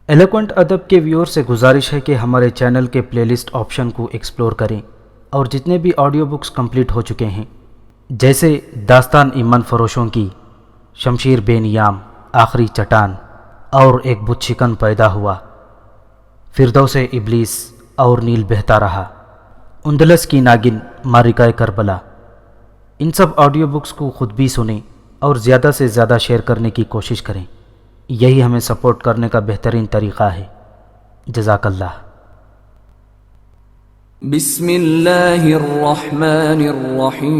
Eloquent ادب کے ویور سے گزارش ہے کہ ہمارے چینل کے پلے لسٹ آپشن کو ایکسپلور کریں اور جتنے بھی آڈیو بکس کمپلیٹ ہو چکے ہیں جیسے داستان ایمن فروشوں کی، شمشیر بے نیام، آخری چٹان اور ایک بت شکن پیدا ہوا، فردوس ابلیس اور نیل بہتا رہا، اندلس کی ناگن، مارکہ کربلا، ان سب آڈیو بکس کو خود بھی سنیں اور زیادہ سے زیادہ شیئر کرنے کی کوشش کریں۔ یہی ہمیں سپورٹ کرنے کا بہترین طریقہ ہے۔ جزاک اللہ۔ بسم اللہ الرحمن الرحیم۔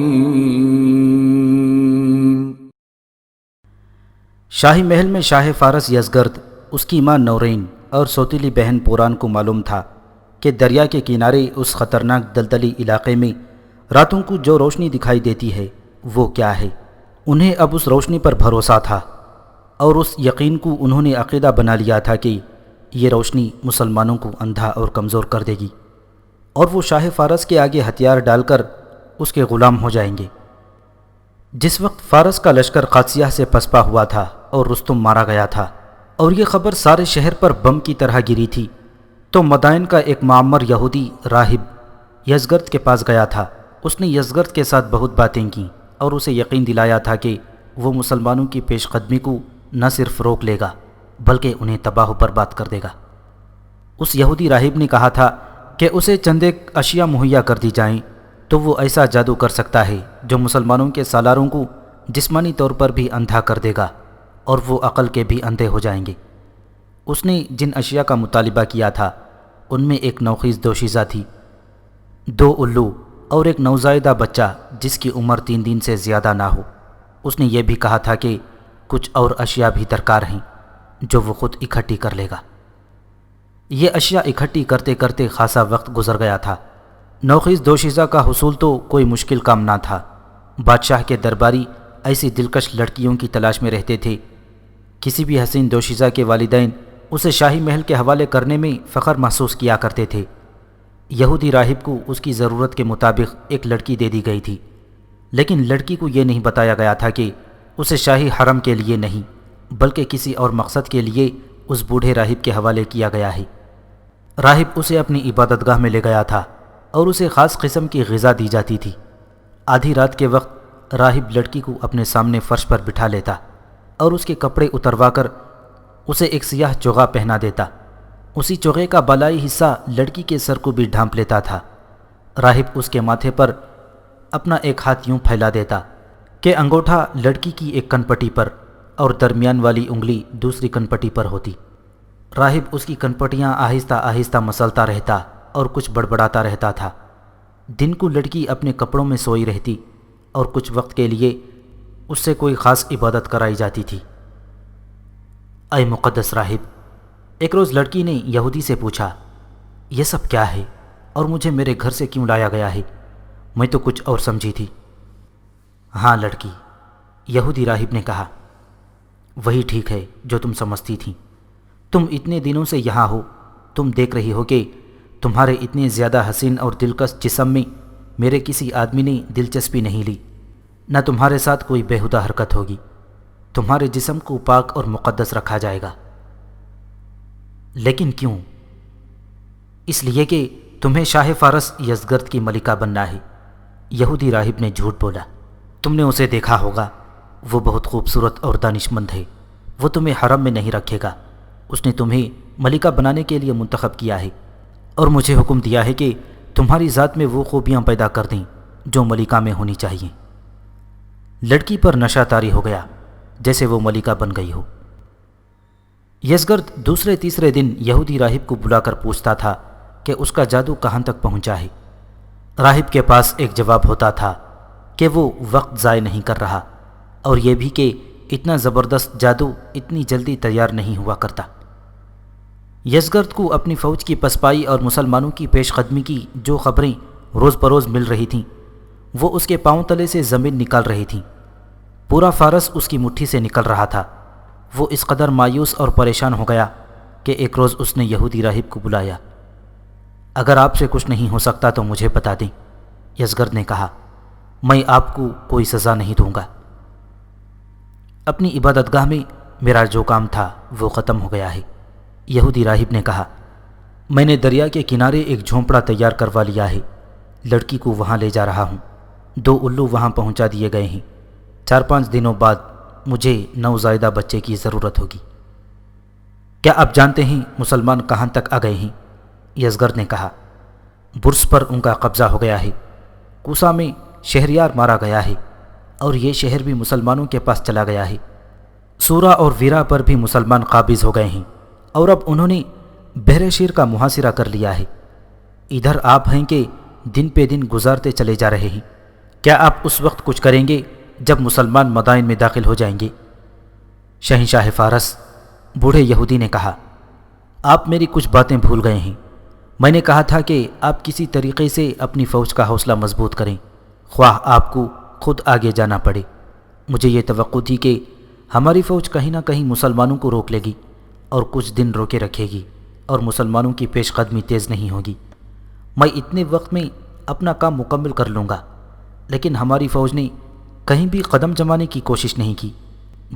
شاہی محل میں شاہ فارس یزگرد، اس کی ماں نورین اور سوتیلی بہن پوران کو معلوم تھا کہ دریا کے کنارے اس خطرناک دلدلی علاقے میں راتوں کو جو روشنی دکھائی دیتی ہے وہ کیا ہے۔ انہیں اب اس روشنی پر بھروسہ تھا اور اس یقین کو انہوں نے عقیدہ بنا لیا تھا کہ یہ روشنی مسلمانوں کو اندھا اور کمزور کر دے گی اور وہ شاہ فارس کے آگے ہتھیار ڈال کر اس کے غلام ہو جائیں گے۔ جس وقت فارس کا لشکر قادسیہ سے پسپا ہوا تھا اور رستم مارا گیا تھا اور یہ خبر سارے شہر پر بم کی طرح گری تھی، تو مدائن کا ایک معمر یہودی راہب یزگرد کے پاس گیا تھا۔ اس نے یزگرد کے ساتھ بہت باتیں کیں اور اسے یقین دلایا تھا کہ وہ مسلمانوں کی پیش قدمی کو نہ صرف روک لے گا بلکہ انہیں تباہ و برباد کر دے گا۔ اس یہودی راہب نے کہا تھا کہ اسے چند ایک اشیاء مہیا کر دی جائیں تو وہ ایسا جادو کر سکتا ہے جو مسلمانوں کے سالاروں کو جسمانی طور پر بھی اندھا کر دے گا اور وہ عقل کے بھی اندھے ہو جائیں گے۔ اس نے جن اشیاء کا مطالبہ کیا تھا ان میں ایک نوخیز دوشیزہ تھی، 2 الو اور ایک نوزائیدہ بچہ جس کی عمر 3 دن سے زیادہ نہ ہو۔ اس نے یہ بھی کہا تھا کہ کچھ اور اشیاء بھی درکار ہیں جو وہ خود اکٹھی کر لے گا۔ یہ اشیاء اکٹھی کرتے کرتے خاصا وقت گزر گیا تھا۔ نوخیز دوشیزہ کا حصول تو کوئی مشکل کام نہ تھا۔ بادشاہ کے درباری ایسی دلکش لڑکیوں کی تلاش میں رہتے تھے۔ کسی بھی حسین دوشیزہ کے والدین اسے شاہی محل کے حوالے کرنے میں فخر محسوس کیا کرتے تھے۔ یہودی راہب کو اس کی ضرورت کے مطابق ایک لڑکی دے دی گئی تھی، لیکن لڑکی کو یہ نہیں بتایا گیا تھا کہ اسے شاہی حرم کے لیے نہیں بلکہ کسی اور مقصد کے لیے اس بوڑھے راہب کے حوالے کیا گیا ہے۔ راہب اسے اپنی عبادت گاہ میں لے گیا تھا اور اسے خاص قسم کی غذا دی جاتی تھی۔ آدھی رات کے وقت راہب لڑکی کو اپنے سامنے فرش پر بٹھا لیتا اور اس کے کپڑے اتروا کر اسے ایک سیاہ چوغا پہنا دیتا۔ اسی چوغے کا بالائی حصہ لڑکی کے سر کو بھی ڈھانپ لیتا تھا۔ راہب اس کے ماتھے پر اپنا ایک ہاتھ یوں پھیلا دیتا کہ انگوٹھا لڑکی کی ایک کنپٹی پر اور درمیان والی انگلی دوسری کنپٹی پر ہوتی۔ راہب اس کی کنپٹیاں آہستہ آہستہ مسلتا رہتا اور کچھ بڑبڑاتا رہتا تھا۔ دن کو لڑکی اپنے کپڑوں میں سوئی رہتی اور کچھ وقت کے لیے اس سے کوئی خاص عبادت کرائی جاتی تھی۔ اے مقدس راہب، ایک روز لڑکی نے یہودی سے پوچھا، یہ سب کیا ہے اور مجھے میرے گھر سے کیوں لایا گیا ہے؟ میں تو کچھ اور سمجھی تھی۔ ہاں لڑکی، یہودی راہب نے کہا، وہی ٹھیک ہے جو تم سمجھتی تھی۔ تم اتنے دنوں سے یہاں ہو، تم دیکھ رہی ہو کہ تمہارے اتنے زیادہ حسین اور دلکش جسم میں میرے کسی آدمی نے دلچسپی نہیں لی، نہ تمہارے ساتھ کوئی بیہودہ حرکت ہوگی۔ تمہارے جسم کو پاک اور مقدس رکھا جائے گا۔ لیکن کیوں؟ اس لیے کہ تمہیں شاہ فارس یزگرد کی ملکہ بننا ہے۔ یہودی راہب نے جھوٹ بولا۔ تم نے اسے دیکھا ہوگا، وہ بہت خوبصورت اور دانشمند ہے۔ وہ تمہیں حرم میں نہیں رکھے گا۔ اس نے تمہیں ملکہ بنانے کے لیے منتخب کیا ہے اور مجھے حکم دیا ہے کہ تمہاری ذات میں وہ خوبیاں پیدا کر دیں جو ملکہ میں ہونی چاہیے۔ لڑکی پر نشہ طاری ہو گیا جیسے وہ ملکہ بن گئی ہو۔ یزگرد دوسرے تیسرے دن یہودی راہب کو بلا کر پوچھتا تھا کہ اس کا جادو کہاں تک پہنچا ہے۔ راہب کے پاس ایک جواب ہوتا تھا کہ وہ وقت ضائع نہیں کر رہا اور یہ بھی کہ اتنا زبردست جادو اتنی جلدی تیار نہیں ہوا کرتا۔ یزگرد کو اپنی فوج کی پسپائی اور مسلمانوں کی پیش قدمی کی جو خبریں روز بروز مل رہی تھیں وہ اس کے پاؤں تلے سے زمین نکال رہی تھیں۔ پورا فارس اس کی مٹھی سے نکل رہا تھا۔ وہ اس قدر مایوس اور پریشان ہو گیا کہ ایک روز اس نے یہودی راہب کو بلایا۔ اگر آپ سے کچھ نہیں ہو سکتا تو مجھے بتا دیں، یزگرد نے کہا، میں آپ کو کوئی سزا نہیں دوں گا۔ اپنی عبادت گاہ میں میرا جو کام تھا وہ ختم ہو گیا ہے، یہودی راہب نے کہا، میں نے دریا کے کنارے ایک جھونپڑا تیار کروا لیا ہے، لڑکی کو وہاں لے جا رہا ہوں، 2 الو وہاں پہنچا دیے گئے ہیں، 4-5 دنوں بعد مجھے نوزائیدہ بچے کی ضرورت ہوگی۔ کیا آپ جانتے ہیں مسلمان کہاں تک آ گئے ہیں؟ یزگرد نے کہا، برس پر ان کا قبضہ ہو گیا ہے، کوسا میں شہریار مارا گیا ہے، اور یہ شہر بھی مسلمانوں کے پاس چلا گیا ہے، سورا اور ویرا پر بھی مسلمان قابض ہو گئے ہیں، اور اب انہوں نے بحر شیر کا محاصرہ کر لیا ہے۔ ادھر آپ ہیں کہ دن پہ دن گزارتے چلے جا رہے ہیں، کیا آپ اس وقت کچھ کریں گے جب مسلمان مدائن میں داخل ہو جائیں گے؟ شہنشاہ فارس، بوڑھے یہودی نے کہا، آپ میری کچھ باتیں بھول گئے ہیں۔ میں نے کہا تھا کہ آپ کسی طریقے سے اپنی فوج کا حوصلہ مضبوط کریں، خواہ آپ کو خود آگے جانا پڑے۔ مجھے یہ توقع تھی کہ ہماری فوج کہیں نہ کہیں مسلمانوں کو روک لے گی اور کچھ دن روکے رکھے گی، اور مسلمانوں کی پیش قدمی تیز نہیں ہوگی۔ میں اتنے وقت میں اپنا کام مکمل کر لوں گا، لیکن ہماری فوج نے کہیں بھی قدم جمانے کی کوشش نہیں کی۔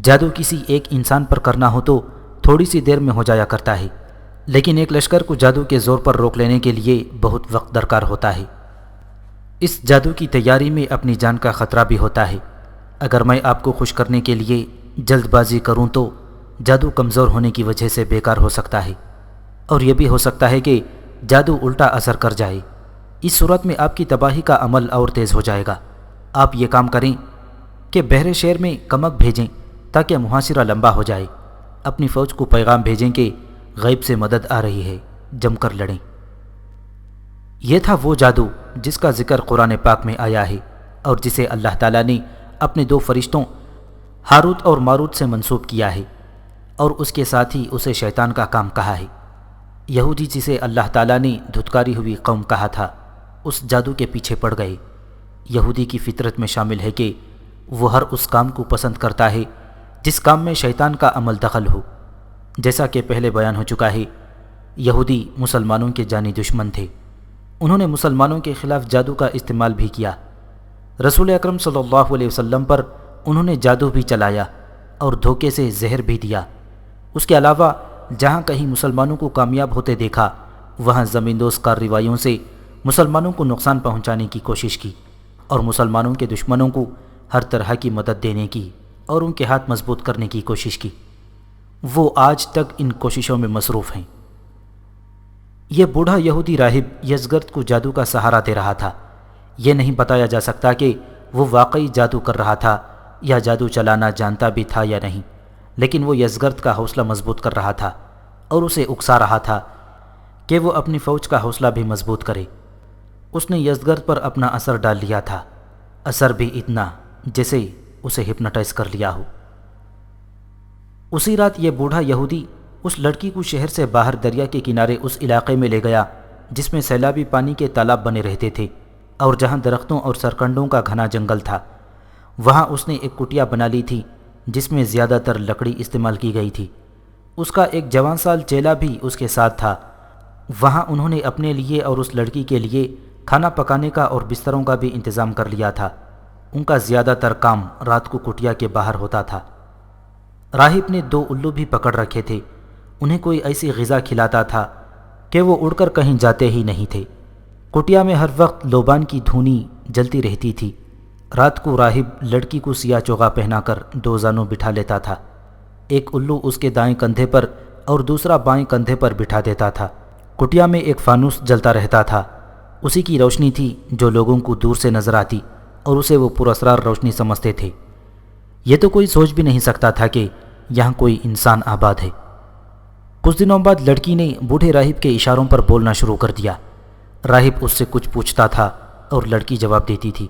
جادو کسی ایک انسان پر کرنا ہو تو تھوڑی سی دیر میں ہو جایا کرتا ہے، لیکن ایک لشکر کو جادو کے زور پر روک لینے کے لیے بہت وقت درکار ہوتا ہے۔ اس جادو کی تیاری میں اپنی جان کا خطرہ بھی ہوتا ہے۔ اگر میں آپ کو خوش کرنے کے لیے جلد بازی کروں تو جادو کمزور ہونے کی وجہ سے بیکار ہو سکتا ہے، اور یہ بھی ہو سکتا ہے کہ جادو الٹا اثر کر جائے۔ اس صورت میں آپ کی تباہی کا عمل اور تیز ہو جائے گا۔ آپ یہ کام کریں کہ بحر شیر میں کمک بھیجیں تاکہ محاصرہ لمبا ہو جائے، اپنی فوج کو پیغام بھیجیں کہ غیب سے مدد آ رہی ہے، جم کر لڑیں۔ یہ تھا وہ جادو جس کا ذکر قرآن پاک میں آیا ہے، اور جسے اللہ تعالیٰ نے اپنے 2 فرشتوں ہاروت اور ماروت سے منسوب کیا ہے، اور اس کے ساتھ ہی اسے شیطان کا کام کہا ہے۔ یہودی جسے اللہ تعالیٰ نے دھتکاری ہوئی قوم کہا تھا، اس جادو کے پیچھے پڑ گئے۔ یہودی کی فطرت میں شامل ہے کہ وہ ہر اس کام کو پسند کرتا ہے جس کام میں شیطان کا عمل دخل ہو۔ جیسا کہ پہلے بیان ہو چکا ہے، یہودی مسلمانوں کے جانی دشمن تھے۔ انہوں نے مسلمانوں کے خلاف جادو کا استعمال بھی کیا۔ رسول اکرم صلی اللہ علیہ وسلم پر انہوں نے جادو بھی چلایا اور دھوکے سے زہر بھی دیا۔ اس کے علاوہ جہاں کہیں مسلمانوں کو کامیاب ہوتے دیکھا، وہاں زمیندوز کارروائیوں سے مسلمانوں کو نقصان پہنچانے کی کوشش کی، اور مسلمانوں کے دشمنوں کو ہر طرح کی مدد دینے کی اور ان کے ہاتھ مضبوط کرنے کی کوشش کی۔ وہ آج تک ان کوششوں میں مصروف ہیں۔ یہ بوڑھا یہودی راہب یزگرد کو جادو کا سہارا دے رہا تھا۔ یہ نہیں بتایا جا سکتا کہ وہ واقعی جادو کر رہا تھا یا جادو چلانا جانتا بھی تھا یا نہیں، لیکن وہ یزگرد کا حوصلہ مضبوط کر رہا تھا اور اسے اکسا رہا تھا کہ وہ اپنی فوج کا حوصلہ بھی مضبوط کرے۔ اس نے یزگرد پر اپنا اثر ڈال لیا تھا، اثر بھی اتنا جیسے اسے ہپنوٹائز کر لیا ہو۔ اسی رات یہ بوڑھا یہودی اس لڑکی کو شہر سے باہر دریا کے کنارے اس علاقے میں لے گیا جس میں سیلابی پانی کے تالاب بنے رہتے تھے اور جہاں درختوں اور سرکنڈوں کا گھنا جنگل تھا۔ وہاں اس نے ایک کٹیا بنا لی تھی جس میں زیادہ تر لکڑی استعمال کی گئی تھی۔ اس کا ایک جوان سال چیلا بھی اس کے ساتھ تھا۔ وہاں انہوں نے اپنے لیے اور اس لڑکی کے لیے کھانا پکانے کا اور بستروں کا بھی انتظام کر لیا تھا۔ ان کا زیادہ تر کام رات کو کٹیا کے باہر ہوتا تھا۔ راہب نے 2 الو بھی پکڑ رکھے تھے۔ انہیں کوئی ایسی غذا کھلاتا تھا کہ وہ اڑ کر کہیں جاتے ہی نہیں تھے۔ کٹیا میں ہر وقت لوبان کی دھونی جلتی رہتی تھی۔ رات کو راہب لڑکی کو سیاہ چوغا پہنا کر 2 زانوں بٹھا لیتا تھا۔ ایک الو اس کے دائیں کندھے پر اور دوسرا بائیں کندھے پر بٹھا دیتا تھا۔ کٹیا میں ایک فانوس جلتا رہتا تھا، اسی کی روشنی تھی جو لوگوں کو دور سے نظر آتی اور اسے وہ پراسرار روشنی سمجھتے تھے۔ یہ تو کوئی سوچ بھی نہیں سکتا تھا کہ یہاں کوئی انسان آباد ہے۔ کچھ دنوں بعد لڑکی نے بوڑھے راہب کے اشاروں پر بولنا شروع کر دیا۔ راہب اس سے کچھ پوچھتا تھا اور لڑکی جواب دیتی تھی۔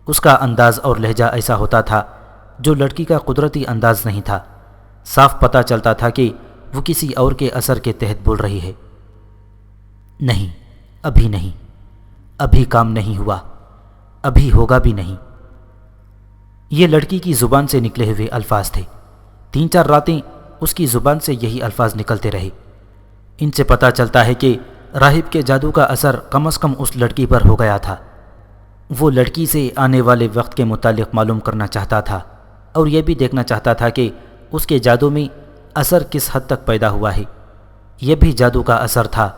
اس کا انداز اور لہجہ ایسا ہوتا تھا جو لڑکی کا قدرتی انداز نہیں تھا۔ صاف پتہ چلتا تھا کہ وہ کسی اور کے اثر کے تحت بول رہی ہے۔ نہیں، ابھی نہیں، ابھی کام نہیں ہوا، ابھی ہوگا بھی نہیں۔ یہ لڑکی کی زبان سے نکلے ہوئے الفاظ تھے۔ 3-4 راتیں اس کی زبان سے یہی الفاظ نکلتے رہے۔ ان سے پتہ چلتا ہے کہ راہب کے جادو کا اثر کم از کم اس لڑکی پر ہو گیا تھا۔ وہ لڑکی سے آنے والے وقت کے متعلق معلوم کرنا چاہتا تھا اور یہ بھی دیکھنا چاہتا تھا کہ اس کے جادو میں اثر کس حد تک پیدا ہوا ہے۔ یہ بھی جادو کا اثر تھا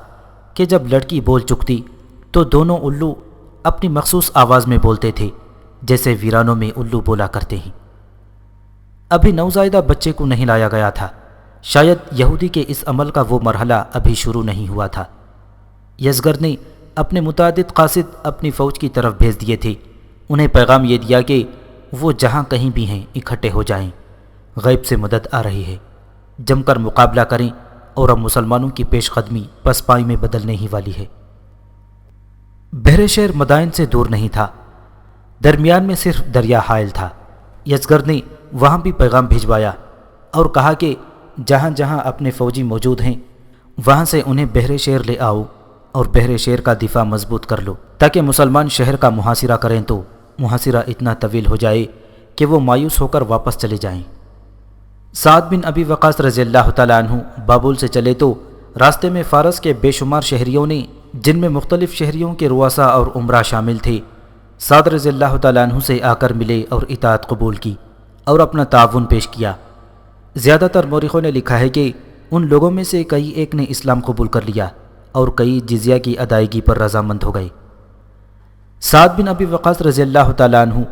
کہ جب لڑکی بول چکتی تو دونوں الو اپنی مخصوص آواز میں بولتے تھے، جیسے ویرانوں میں الو بولا کرتے ہیں۔ ابھی نوزائیدہ بچے کو نہیں لایا گیا تھا، شاید یہودی کے اس عمل کا وہ مرحلہ ابھی شروع نہیں ہوا تھا۔ یزگرد نے اپنے متعدد قاصد اپنی فوج کی طرف بھیج دیے تھے، انہیں پیغام یہ دیا کہ وہ جہاں کہیں بھی ہیں اکٹھے ہو جائیں، غیب سے مدد آ رہی ہے، جم کر مقابلہ کریں، اور اب مسلمانوں کی پیش قدمی پس پائی میں بدلنے ہی والی ہے۔ بحر شیر مدائن سے دور نہیں تھا، درمیان میں صرف دریا حائل تھا۔ یزگرد نے وہاں بھی پیغام بھجوایا اور کہا کہ جہاں جہاں اپنے فوجی موجود ہیں وہاں سے انہیں بحر شیر لے آؤ اور بحر شیر کا دفاع مضبوط کر لو، تاکہ مسلمان شہر کا محاصرہ کریں تو محاصرہ اتنا طویل ہو جائے کہ وہ مایوس ہو کر واپس چلے جائیں۔ سعد بن ابی وقاص رضی اللہ تعالیٰ عنہ بابل سے چلے تو راستے میں فارس کے بے شمار شہریوں نے، جن میں مختلف شہریوں کے رؤساء اور عمرا شامل تھے، سعد رضی اللہ تعالیٰ عنہ سے آ کر ملے اور اطاعت قبول کی اور اپنا تعاون پیش کیا۔ زیادہ تر مورخوں نے لکھا ہے کہ ان لوگوں میں سے کئی ایک نے اسلام قبول کر لیا اور کئی جزیہ کی ادائیگی پر رضامند ہو گئے۔ سعد بن ابی وقاص رضی اللہ تعالیٰ عنہ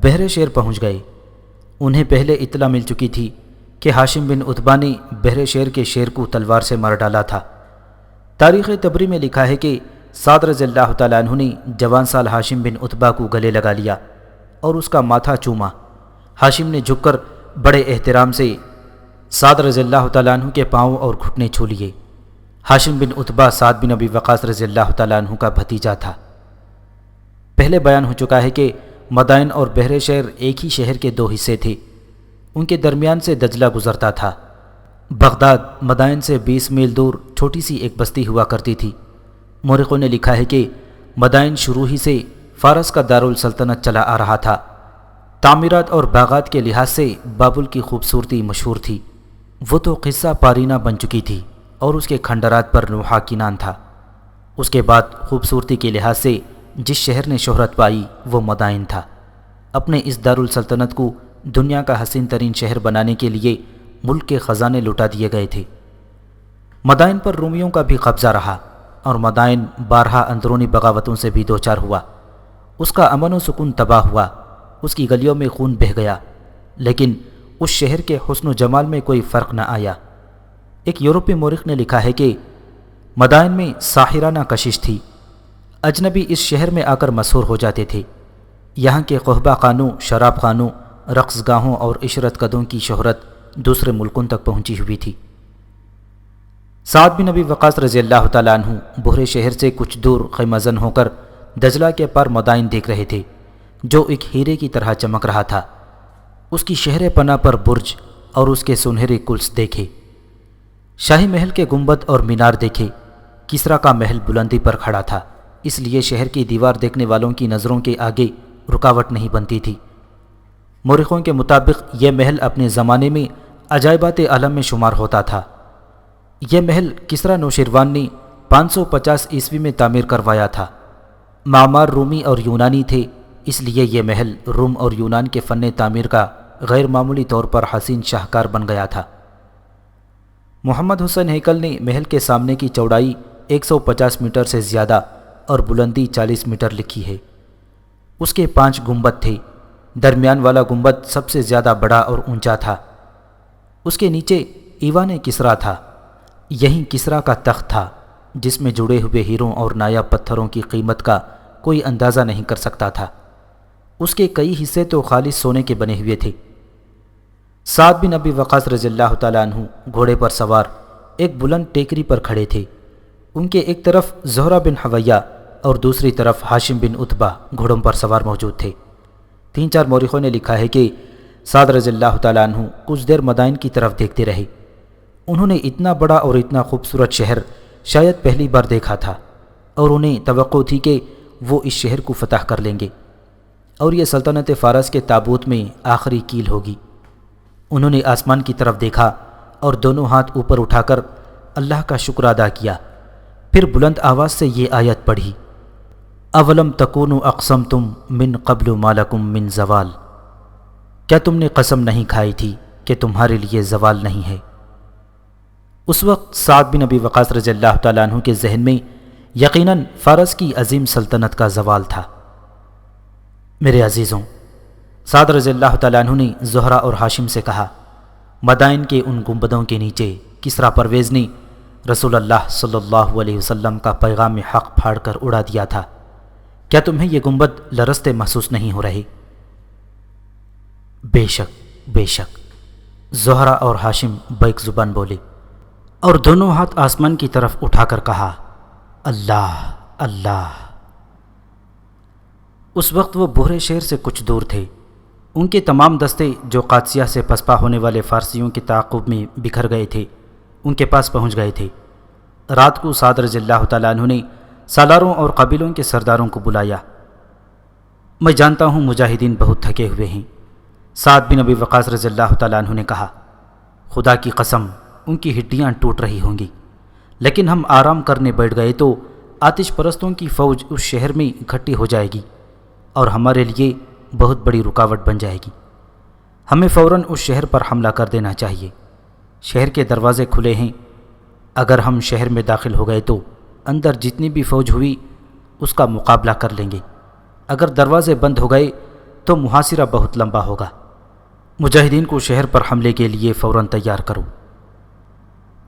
بحر شیر پہنچ گئے۔ انہیں پہلے اطلاع مل چکی تھی کہ ہاشم بن عتبہ نے بحر شیر کے شیر کو تلوار سے مار ڈالا تھا۔ تاریخ تبری میں لکھا ہے کہ سعد رضی اللہ تعالیٰ عنہ نے جوان سال ہاشم بن عتبہ کو گلے لگا لیا اور اس کا ماتھا چوما۔ ہاشم نے جھک کر بڑے احترام سے سعد رضی اللہ تعالیٰ عنہ کے پاؤں اور گھٹنے چھو لیے۔ ہاشم بن عتبہ سعد بن ابی وقاص رضی اللہ تعالیٰ عنہ کا بھتیجا تھا۔ پہلے بیان ہو چکا ہے کہ مدائن اور بحر شیر ایک ہی شہر کے دو حصے تھے، ان کے درمیان سے دجلہ گزرتا تھا۔ بغداد مدائن سے 20 میل دور چھوٹی سی ایک بستی ہوا کرتی تھی۔ مورخوں نے لکھا ہے کہ مدائن شروع ہی سے فارس کا دارالسلطنت چلا آ رہا تھا۔ تعمیرات اور باغات کے لحاظ سے بابل کی خوبصورتی مشہور تھی، وہ تو قصہ پارینہ بن چکی تھی اور اس کے کھنڈرات پر نوحہ کنان تھا۔ اس کے بعد خوبصورتی کے لحاظ سے جس شہر نے شہرت پائی وہ مدائن تھا۔ اپنے اس دارالسلطنت کو دنیا کا حسین ترین شہر بنانے کے لیے ملک کے خزانے لوٹا دیے گئے تھے۔ مدائن پر رومیوں کا بھی قبضہ رہا اور مدائن بارہا اندرونی بغاوتوں سے بھی دوچار ہوا۔ اس کا امن و سکون تباہ ہوا، اس کی گلیوں میں خون بہہ گیا، لیکن اس شہر کے حسن و جمال میں کوئی فرق نہ آیا۔ ایک یورپی مورخ نے لکھا ہے کہ مدائن میں ساحرانہ کشش تھی، اجنبی اس شہر میں آ کر مسحور ہو جاتے تھے۔ یہاں کے قہبہ خانوں، شراب خانوں، رقص گاہوں اور عشرت قدوں کی شہرت دوسرے ملکوں تک پہنچی ہوئی تھی۔ سعد بن ابی وقاص رضی اللہ تعالیٰ عنہ بحر شہر سے کچھ دور خیمہ زن ہو کر دجلہ کے پار مدائن دیکھ رہے تھے، جو ایک ہیرے کی طرح چمک رہا تھا۔ اس کی شہر پناہ پر برج اور اس کے سنہرے کلس دیکھے، شاہی محل کے گنبد اور مینار دیکھے۔ کسریٰ کا محل بلندی پر کھڑا تھا، اس لیے شہر کی دیوار دیکھنے والوں کی نظروں کے آگے رکاوٹ نہیں بنتی تھی۔ مورخوں کے مطابق یہ محل اپنے زمانے میں عجائبات عالم میں شمار ہوتا تھا۔ یہ محل کسریٰ نوشیروان نے 550 عیسوی میں تعمیر کروایا تھا۔ معمار رومی اور یونانی تھے، اس لیے یہ محل روم اور یونان کے فن تعمیر کا غیر معمولی طور پر حسین شاہکار بن گیا تھا۔ محمد حسین ہیکل نے محل کے سامنے کی چوڑائی 150 میٹر سے زیادہ اور بلندی 40 میٹر لکھی ہے۔ اس کے 5 گنبد تھے، درمیان والا گنبد سب سے زیادہ بڑا اور اونچا تھا۔ اس کے نیچے ایوان کسریٰ تھا، یہیں کسریٰ کا تخت تھا، جس میں جڑے ہوئے ہیروں اور نایاب پتھروں کی قیمت کا کوئی اندازہ نہیں کر سکتا تھا۔ اس کے کئی حصے تو خالص سونے کے بنے ہوئے تھے۔ سعد بن ابی وقاص رضی اللہ تعالیٰ عنہ گھوڑے پر سوار ایک بلند ٹیکری پر کھڑے تھے۔ ان کے ایک طرف زہرہ بن حویہ اور دوسری طرف ہاشم بن عتبہ گھوڑوں پر سوار موجود تھے۔ 3-4 مورخوں نے لکھا ہے کہ سعد رضی اللہ تعالیٰ عنہ کچھ دیر مدائن کی طرف دیکھتے رہے۔ انہوں نے اتنا بڑا اور اتنا خوبصورت شہر شاید پہلی بار دیکھا تھا، اور انہیں توقع تھی کہ وہ اس شہر کو فتح کر لیں گے اور یہ سلطنت فارس کے تابوت میں آخری کیل ہوگی۔ انہوں نے آسمان کی طرف دیکھا اور دونوں ہاتھ اوپر اٹھا کر اللہ کا شکر ادا کیا، پھر بلند آواز سے یہ آیت پڑھی، اولم تکونوا اقسمتم من قبل ما لکم من زوال، کیا تم نے قسم نہیں کھائی تھی کہ تمہارے لیے زوال نہیں ہے؟ اس وقت سعد بن ابی وقاص رضی اللہ تعالیٰ عنہ کے ذہن میں یقیناً فارس کی عظیم سلطنت کا زوال تھا۔ میرے عزیزوں، سعد رضی اللہ تعالیٰ عنہ نے زہرہ اور ہاشم سے کہا، مدائن کے ان گنبدوں کے نیچے کسریٰ پرویز نے رسول اللہ صلی اللہ علیہ وسلم کا پیغام حق پھاڑ کر اڑا دیا تھا، کیا تمہیں یہ گنبد لرزتے محسوس نہیں ہو رہے؟ بے شک بے شک، زہرہ اور ہاشم بیک زبان بولے اور دونوں ہاتھ آسمان کی طرف اٹھا کر کہا، اللہ اللہ۔ اس وقت وہ بحر شہر سے کچھ دور تھے۔ ان کے تمام دستے جو قادسیہ سے پسپا ہونے والے فارسیوں کے تعاقب میں بکھر گئے تھے ان کے پاس پہنچ گئے تھے۔ رات کو سعد رضی اللہ تعالیٰ عنہ نے سالاروں اور قبیلوں کے سرداروں کو بلایا۔ میں جانتا ہوں مجاہدین بہت تھکے ہوئے ہیں۔ سعد بن ابی وقاص رضی اللہ تعالیٰ عنہ نے کہا، خدا کی قسم ان کی ہڈیاں ٹوٹ رہی ہوں گی، لیکن ہم آرام کرنے بیٹھ گئے تو آتش پرستوں کی فوج اس شہر میں اکٹھی ہو جائے گی اور ہمارے لیے بہت بڑی رکاوٹ بن جائے گی۔ ہمیں فوراً اس شہر پر حملہ کر دینا چاہیے۔ شہر کے دروازے کھلے ہیں، اگر ہم شہر میں داخل ہو گئے تو اندر جتنی بھی فوج ہوئی اس کا مقابلہ کر لیں گے، اگر دروازے بند ہو گئے تو محاصرہ بہت لمبا ہوگا۔ مجاہدین کو شہر پر حملے کے لیے فوراً تیار کرو۔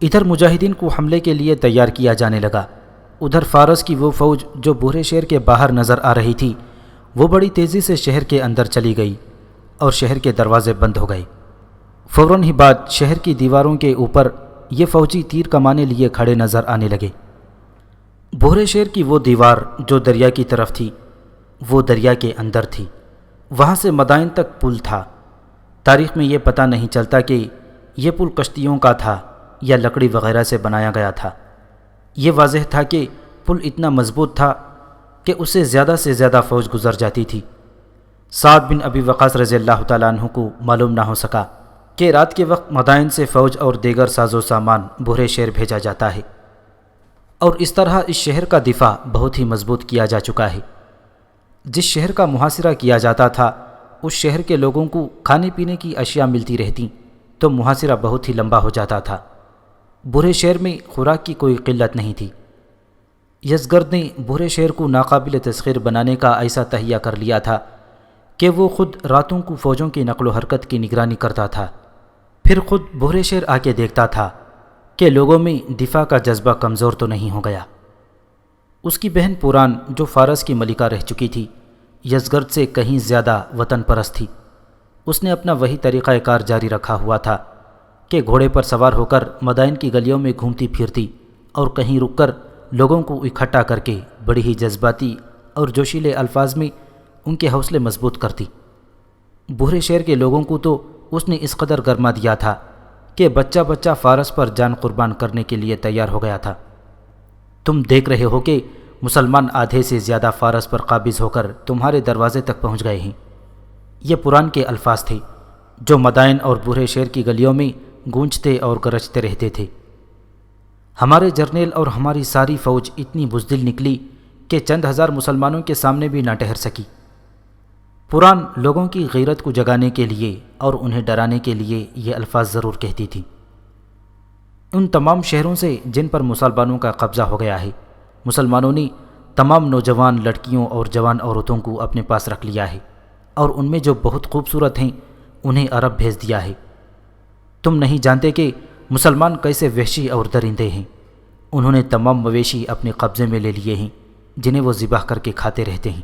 ادھر مجاہدین کو حملے کے لیے تیار کیا جانے لگا۔ ادھر فارس کی وہ فوج جو بحر شہر کے باہر نظر آ رہی تھی وہ بڑی تیزی سے شہر کے اندر چلی گئی اور شہر کے دروازے بند ہو گئے۔ فوراً ہی بعد شہر کی دیواروں کے اوپر یہ فوجی تیر کمانے لیے کھڑے نظر آنے لگے۔ بحر شہر کی وہ دیوار جو دریا کی طرف تھی وہ دریا کے اندر تھی، وہاں سے مدائن تک پل تھا۔ تاریخ میں یہ پتہ نہیں چلتا کہ یہ پل کشتیوں کا تھا یا لکڑی وغیرہ سے بنایا گیا تھا۔ یہ واضح تھا کہ پل اتنا مضبوط تھا کہ اسے زیادہ سے زیادہ فوج گزر جاتی تھی۔ سعد بن ابی وقاص رضی اللہ تعالیٰ عنہ کو معلوم نہ ہو سکا کہ رات کے وقت مدائن سے فوج اور دیگر ساز و سامان بحر شہر بھیجا جاتا ہے، اور اس طرح اس شہر کا دفاع بہت ہی مضبوط کیا جا چکا ہے۔ جس شہر کا محاصرہ کیا جاتا تھا اس شہر کے لوگوں کو کھانے پینے کی اشیاء ملتی رہتی تو محاصرہ بہت ہی لمبا ہو جاتا تھا۔ بحر شہر میں خوراک کی کوئی قلت نہیں تھی۔ یزگرد نے بحر شہر کو ناقابل تسخیر بنانے کا ایسا تہیہ کر لیا تھا کہ وہ خود راتوں کو فوجوں کی نقل و حرکت کی نگرانی کرتا تھا، پھر خود بحر شہر آ کے دیکھتا تھا کہ لوگوں میں دفاع کا جذبہ کمزور تو نہیں ہو گیا۔ اس کی بہن پوران جو فارس کی ملکہ رہ چکی تھی یزگرد سے کہیں زیادہ وطن پرست تھی۔ اس نے اپنا وہی طریقہ کار جاری رکھا ہوا تھا کہ گھوڑے پر سوار ہو کر مدائن کی گلیوں میں گھومتی پھرتی اور کہیں رک کر لوگوں کو اکٹھا کر کے بڑی ہی جذباتی اور جوشیلے الفاظ میں ان کے حوصلے مضبوط کرتی۔ بحر شہر کے لوگوں کو تو اس نے اس قدر گرما دیا تھا کہ بچہ بچہ فارس پر جان قربان کرنے کے لیے تیار ہو گیا تھا۔ تم دیکھ رہے ہو کہ مسلمان آدھے سے زیادہ فارس پر قابض ہو کر تمہارے دروازے تک پہنچ گئے ہیں۔ یہ پران کے الفاظ تھے جو مدائن اور بحر شہر کی گلیوں میں گونجتے اور گرجتے رہتے تھے۔ ہمارے جرنیل اور ہماری ساری فوج اتنی بزدل نکلی کہ چند ہزار مسلمانوں کے سامنے بھی نہ ٹھہر سکی۔ پران لوگوں کی غیرت کو جگانے کے لیے اور انہیں ڈرانے کے لیے یہ الفاظ ضرور کہتی تھی۔ ان تمام شہروں سے جن پر مسلمانوں کا قبضہ ہو گیا ہے، مسلمانوں نے تمام نوجوان لڑکیوں اور جوان عورتوں کو اپنے پاس رکھ لیا ہے، اور ان میں جو بہت خوبصورت ہیں انہیں عرب بھیج دیا ہے۔ تم نہیں جانتے کہ مسلمان کیسے وحشی اور درندے ہیں۔ انہوں نے تمام مویشی اپنے قبضے میں لے لیے ہیں جنہیں وہ ذبح کر کے کھاتے رہتے ہیں۔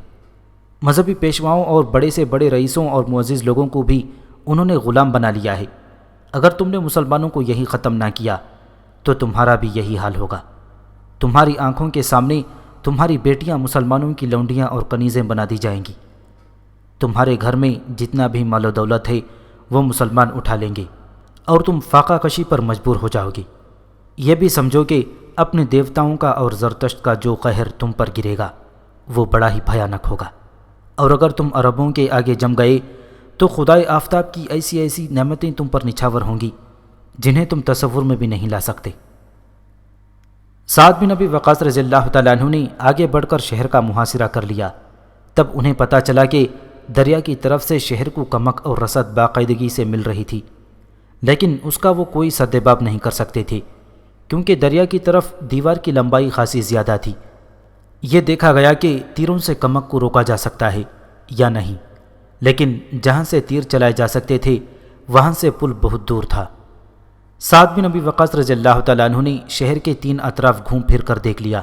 مذہبی پیشواؤں اور بڑے سے بڑے رئیسوں اور معزز لوگوں کو بھی انہوں نے غلام بنا لیا ہے۔ اگر تم نے مسلمانوں کو یہی ختم نہ کیا تو تمہارا بھی یہی حال ہوگا۔ تمہاری آنکھوں کے سامنے تمہاری بیٹیاں مسلمانوں کی لونڈیاں اور کنیزیں بنا دی جائیں گی۔ تمہارے گھر میں جتنا بھی مال و دولت ہے وہ مسلمان اٹھا لیں گے اور تم فاقہ کشی پر مجبور ہو جاؤ گے۔ یہ بھی سمجھو کہ اپنے دیوتاؤں کا اور زرتشت کا جو قہر تم پر گرے گا وہ بڑا ہی بھیانک ہوگا، اور اگر تم عربوں کے آگے جم گئے تو خدائے آفتاب کی ایسی ایسی نعمتیں تم پر نچھاور ہوں گی جنہیں تم تصور میں بھی نہیں لا سکتے۔ سعد بن ابی وقاص رضی اللہ تعالیٰ عنہ نے آگے بڑھ کر شہر کا محاصرہ کر لیا۔ تب انہیں پتہ چلا کہ دریا کی طرف سے شہر کو کمک اور رسد باقاعدگی سے مل رہی تھی، لیکن اس کا وہ کوئی سدباب نہیں کر سکتے تھے کیونکہ دریا کی طرف دیوار کی لمبائی خاصی زیادہ تھی۔ یہ دیکھا گیا کہ تیروں سے کمک کو روکا جا سکتا ہے یا نہیں، لیکن جہاں سے تیر چلائے جا سکتے تھے وہاں سے پل بہت دور تھا۔ سعد بن ابی وقاص رضی اللہ تعالیٰ عنہ نے شہر کے 3 اطراف گھوم پھر کر دیکھ لیا۔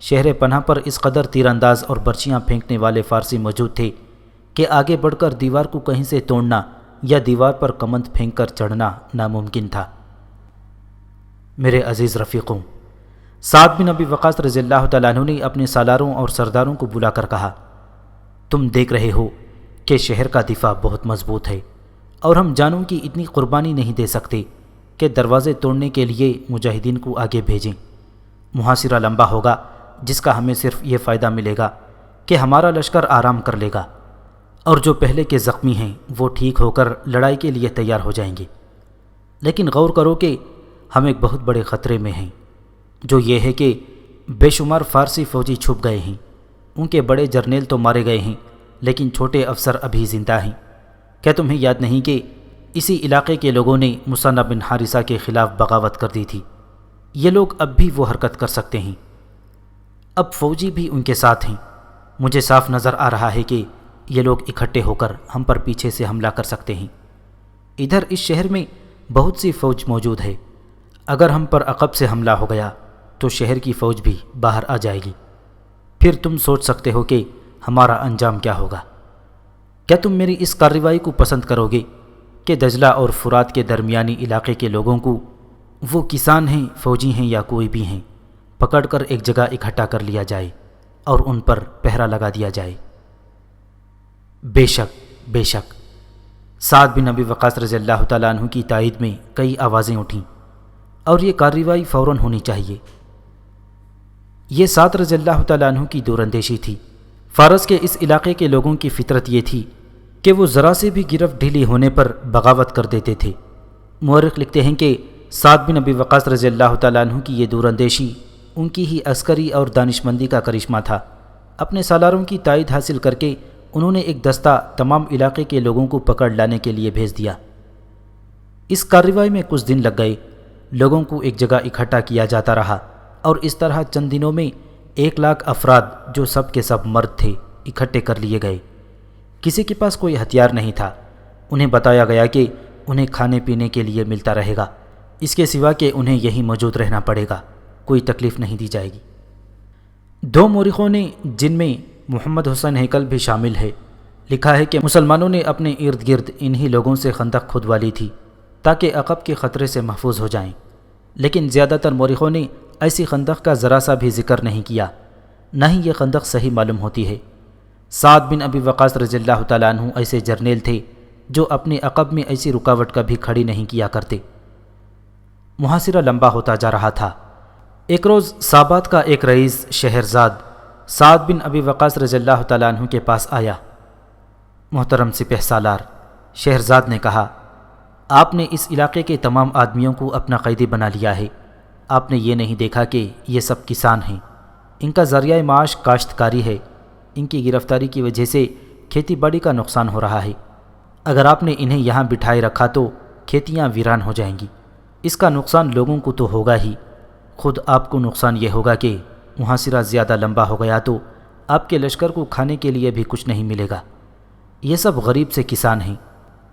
شہر پناہ پر اس قدر تیر انداز اور برچیاں پھینکنے والے فارسی موجود تھے کہ آگے بڑھ کر دیوار کو کہیں سے توڑنا یا دیوار پر کمند پھینک کر چڑھنا ناممکن تھا۔ میرے عزیز رفیقوں، سعد بن ابی وقاص رضی اللہ تعالیٰ عنہ نے اپنے سالاروں اور سرداروں کو بلا کر کہا، تم دیکھ رہے ہو کہ شہر کا دفاع بہت مضبوط ہے اور ہم جانوں کی اتنی قربانی نہیں دے سکتے کہ دروازے توڑنے کے لیے مجاہدین کو آگے بھیجیں۔ محاصرہ لمبا ہوگا جس کا ہمیں صرف یہ فائدہ ملے گا کہ ہمارا لشکر آرام کر لے گا اور جو پہلے کے زخمی ہیں وہ ٹھیک ہو کر لڑائی کے لیے تیار ہو جائیں گے۔ لیکن غور کرو کہ ہم ایک بہت بڑے خطرے میں ہیں، جو یہ ہے کہ بے شمار فارسی فوجی چھپ گئے ہیں۔ ان کے بڑے جرنیل تو مارے گئے ہیں لیکن چھوٹے افسر ابھی زندہ ہیں۔ کیا تمہیں یاد نہیں کہ اسی علاقے کے لوگوں نے مثنی بن حارثہ کے خلاف بغاوت کر دی تھی؟ یہ لوگ اب بھی وہ حرکت کر سکتے ہیں۔ اب فوجی بھی ان کے ساتھ ہیں۔ مجھے صاف نظر آ رہا ہے کہ یہ لوگ اکٹھے ہو کر ہم پر پیچھے سے حملہ کر سکتے ہیں۔ ادھر اس شہر میں بہت سی فوج موجود ہے۔ اگر ہم پر عقب سے حملہ ہو گیا تو شہر کی فوج بھی باہر آ جائے گی۔ پھر تم سوچ سکتے ہو کہ ہمارا انجام کیا ہوگا۔ کیا تم میری اس کارروائی کو پسند کرو گے کہ دجلہ اور فرات کے درمیانی علاقے کے لوگوں کو، وہ کسان ہیں، فوجی ہیں یا کوئی بھی ہیں، پکڑ کر ایک جگہ اکٹھا کر لیا جائے اور ان پر پہرا لگا دیا جائے؟ بے شک، بے شک۔ سعد بن ابی وقاص رضی اللہ تعالیٰ عنہ کی تائید میں کئی آوازیں اٹھیں اور یہ کارروائی فوراً ہونی چاہیے۔ یہ سعد رضی اللہ تعالیٰ عنہ کی دور اندیشی تھی۔ فارس کے اس علاقے کے لوگوں کی فطرت یہ تھی کہ وہ ذرا سے بھی گرفت ڈھیلی ہونے پر بغاوت کر دیتے تھے۔ مورخ لکھتے ہیں کہ سعد بن ابی وقاص رضی اللہ تعالیٰ عنہ کی یہ دور اندیشی ان کی ہی عسکری اور دانشمندی کا کرشمہ تھا۔ اپنے سالاروں کی تائید حاصل کر کے انہوں نے ایک دستہ تمام علاقے کے لوگوں کو پکڑ لانے کے لیے بھیج دیا۔ اس کارروائی میں کچھ دن لگ گئے۔ لوگوں کو ایک جگہ اکٹھا کیا جاتا رہا اور اس طرح چند دنوں میں 1,00,000 افراد، جو سب کے سب مرد تھے، اکٹھے کر لیے گئے۔ کسی کے پاس کوئی ہتھیار نہیں تھا۔ انہیں بتایا گیا کہ انہیں کھانے پینے کے لیے ملتا رہے گا، اس کے سوا کہ انہیں یہیں موجود رہنا پڑے گا، کوئی تکلیف نہیں دی جائے گی۔ 2 مورخوں نے، جن میں محمد حسین ہیکل بھی شامل ہے، لکھا ہے کہ مسلمانوں نے اپنے ارد گرد انہی لوگوں سے خندق کھودوا لی تھی تاکہ عقب کے خطرے سے محفوظ ہو جائیں، لیکن زیادہ تر مورخوں نے ایسی خندق کا ذرا سا بھی ذکر نہیں کیا، نہ ہی یہ خندق صحیح معلوم ہوتی ہے۔ سعد بن ابی وقاص رضی اللہ تعالیٰ عنہ ایسے جرنیل تھے جو اپنے عقب میں ایسی رکاوٹ کبھی کھڑی نہیں کیا کرتے۔ محاصرہ لمبا ہوتا جا رہا تھا۔ ایک روز سابات کا ایک رئیس شہرزاد سعد بن ابی وقاص رضی اللہ تعالیٰ عنہ کے پاس آیا۔ محترم سپہ سالار، شہرزاد نے کہا، آپ نے اس علاقے کے تمام آدمیوں کو اپنا قیدی بنا لیا ہے۔ آپ نے یہ نہیں دیکھا کہ یہ سب کسان ہیں، ان کا ذریعہ معاش کاشتکاری ہے، ان کی گرفتاری کی وجہ سے کھیتی باڑی کا نقصان ہو رہا ہے۔ اگر آپ نے انہیں یہاں بٹھائے رکھا تو کھیتیاں ویران ہو جائیں گی۔ اس کا نقصان لوگوں کو تو ہوگا ہی، خود آپ کو نقصان یہ ہوگا کہ محاصرہ زیادہ لمبا ہو گیا تو آپ کے لشکر کو کھانے کے لیے بھی کچھ نہیں ملے گا۔ یہ سب غریب سے کسان ہیں۔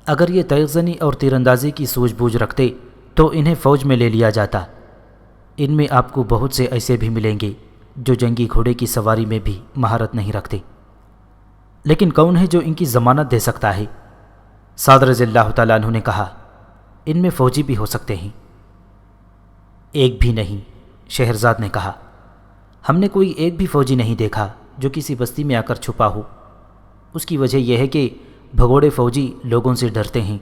اگر یہ تیغ زنی اور تیر اندازی کی سوجھ بوجھ رکھتے تو انہیں فوج میں لے لیا جاتا۔ ان میں آپ کو بہت سے ایسے بھی ملیں گے جو جنگی گھوڑے کی سواری میں بھی مہارت نہیں رکھتے، لیکن کون ہے جو ان کی ضمانت دے سکتا ہے؟ سعد رضی اللہ تعالیٰ عنہ نے کہا، ان میں فوجی بھی ہو سکتے ہیں۔ ایک بھی نہیں، شہرزاد نے کہا، ہم نے کوئی ایک بھی فوجی نہیں دیکھا جو کسی بستی میں آ کر چھپا ہو۔ اس کی وجہ یہ ہے کہ بھگوڑے فوجی لوگوں سے ڈرتے ہیں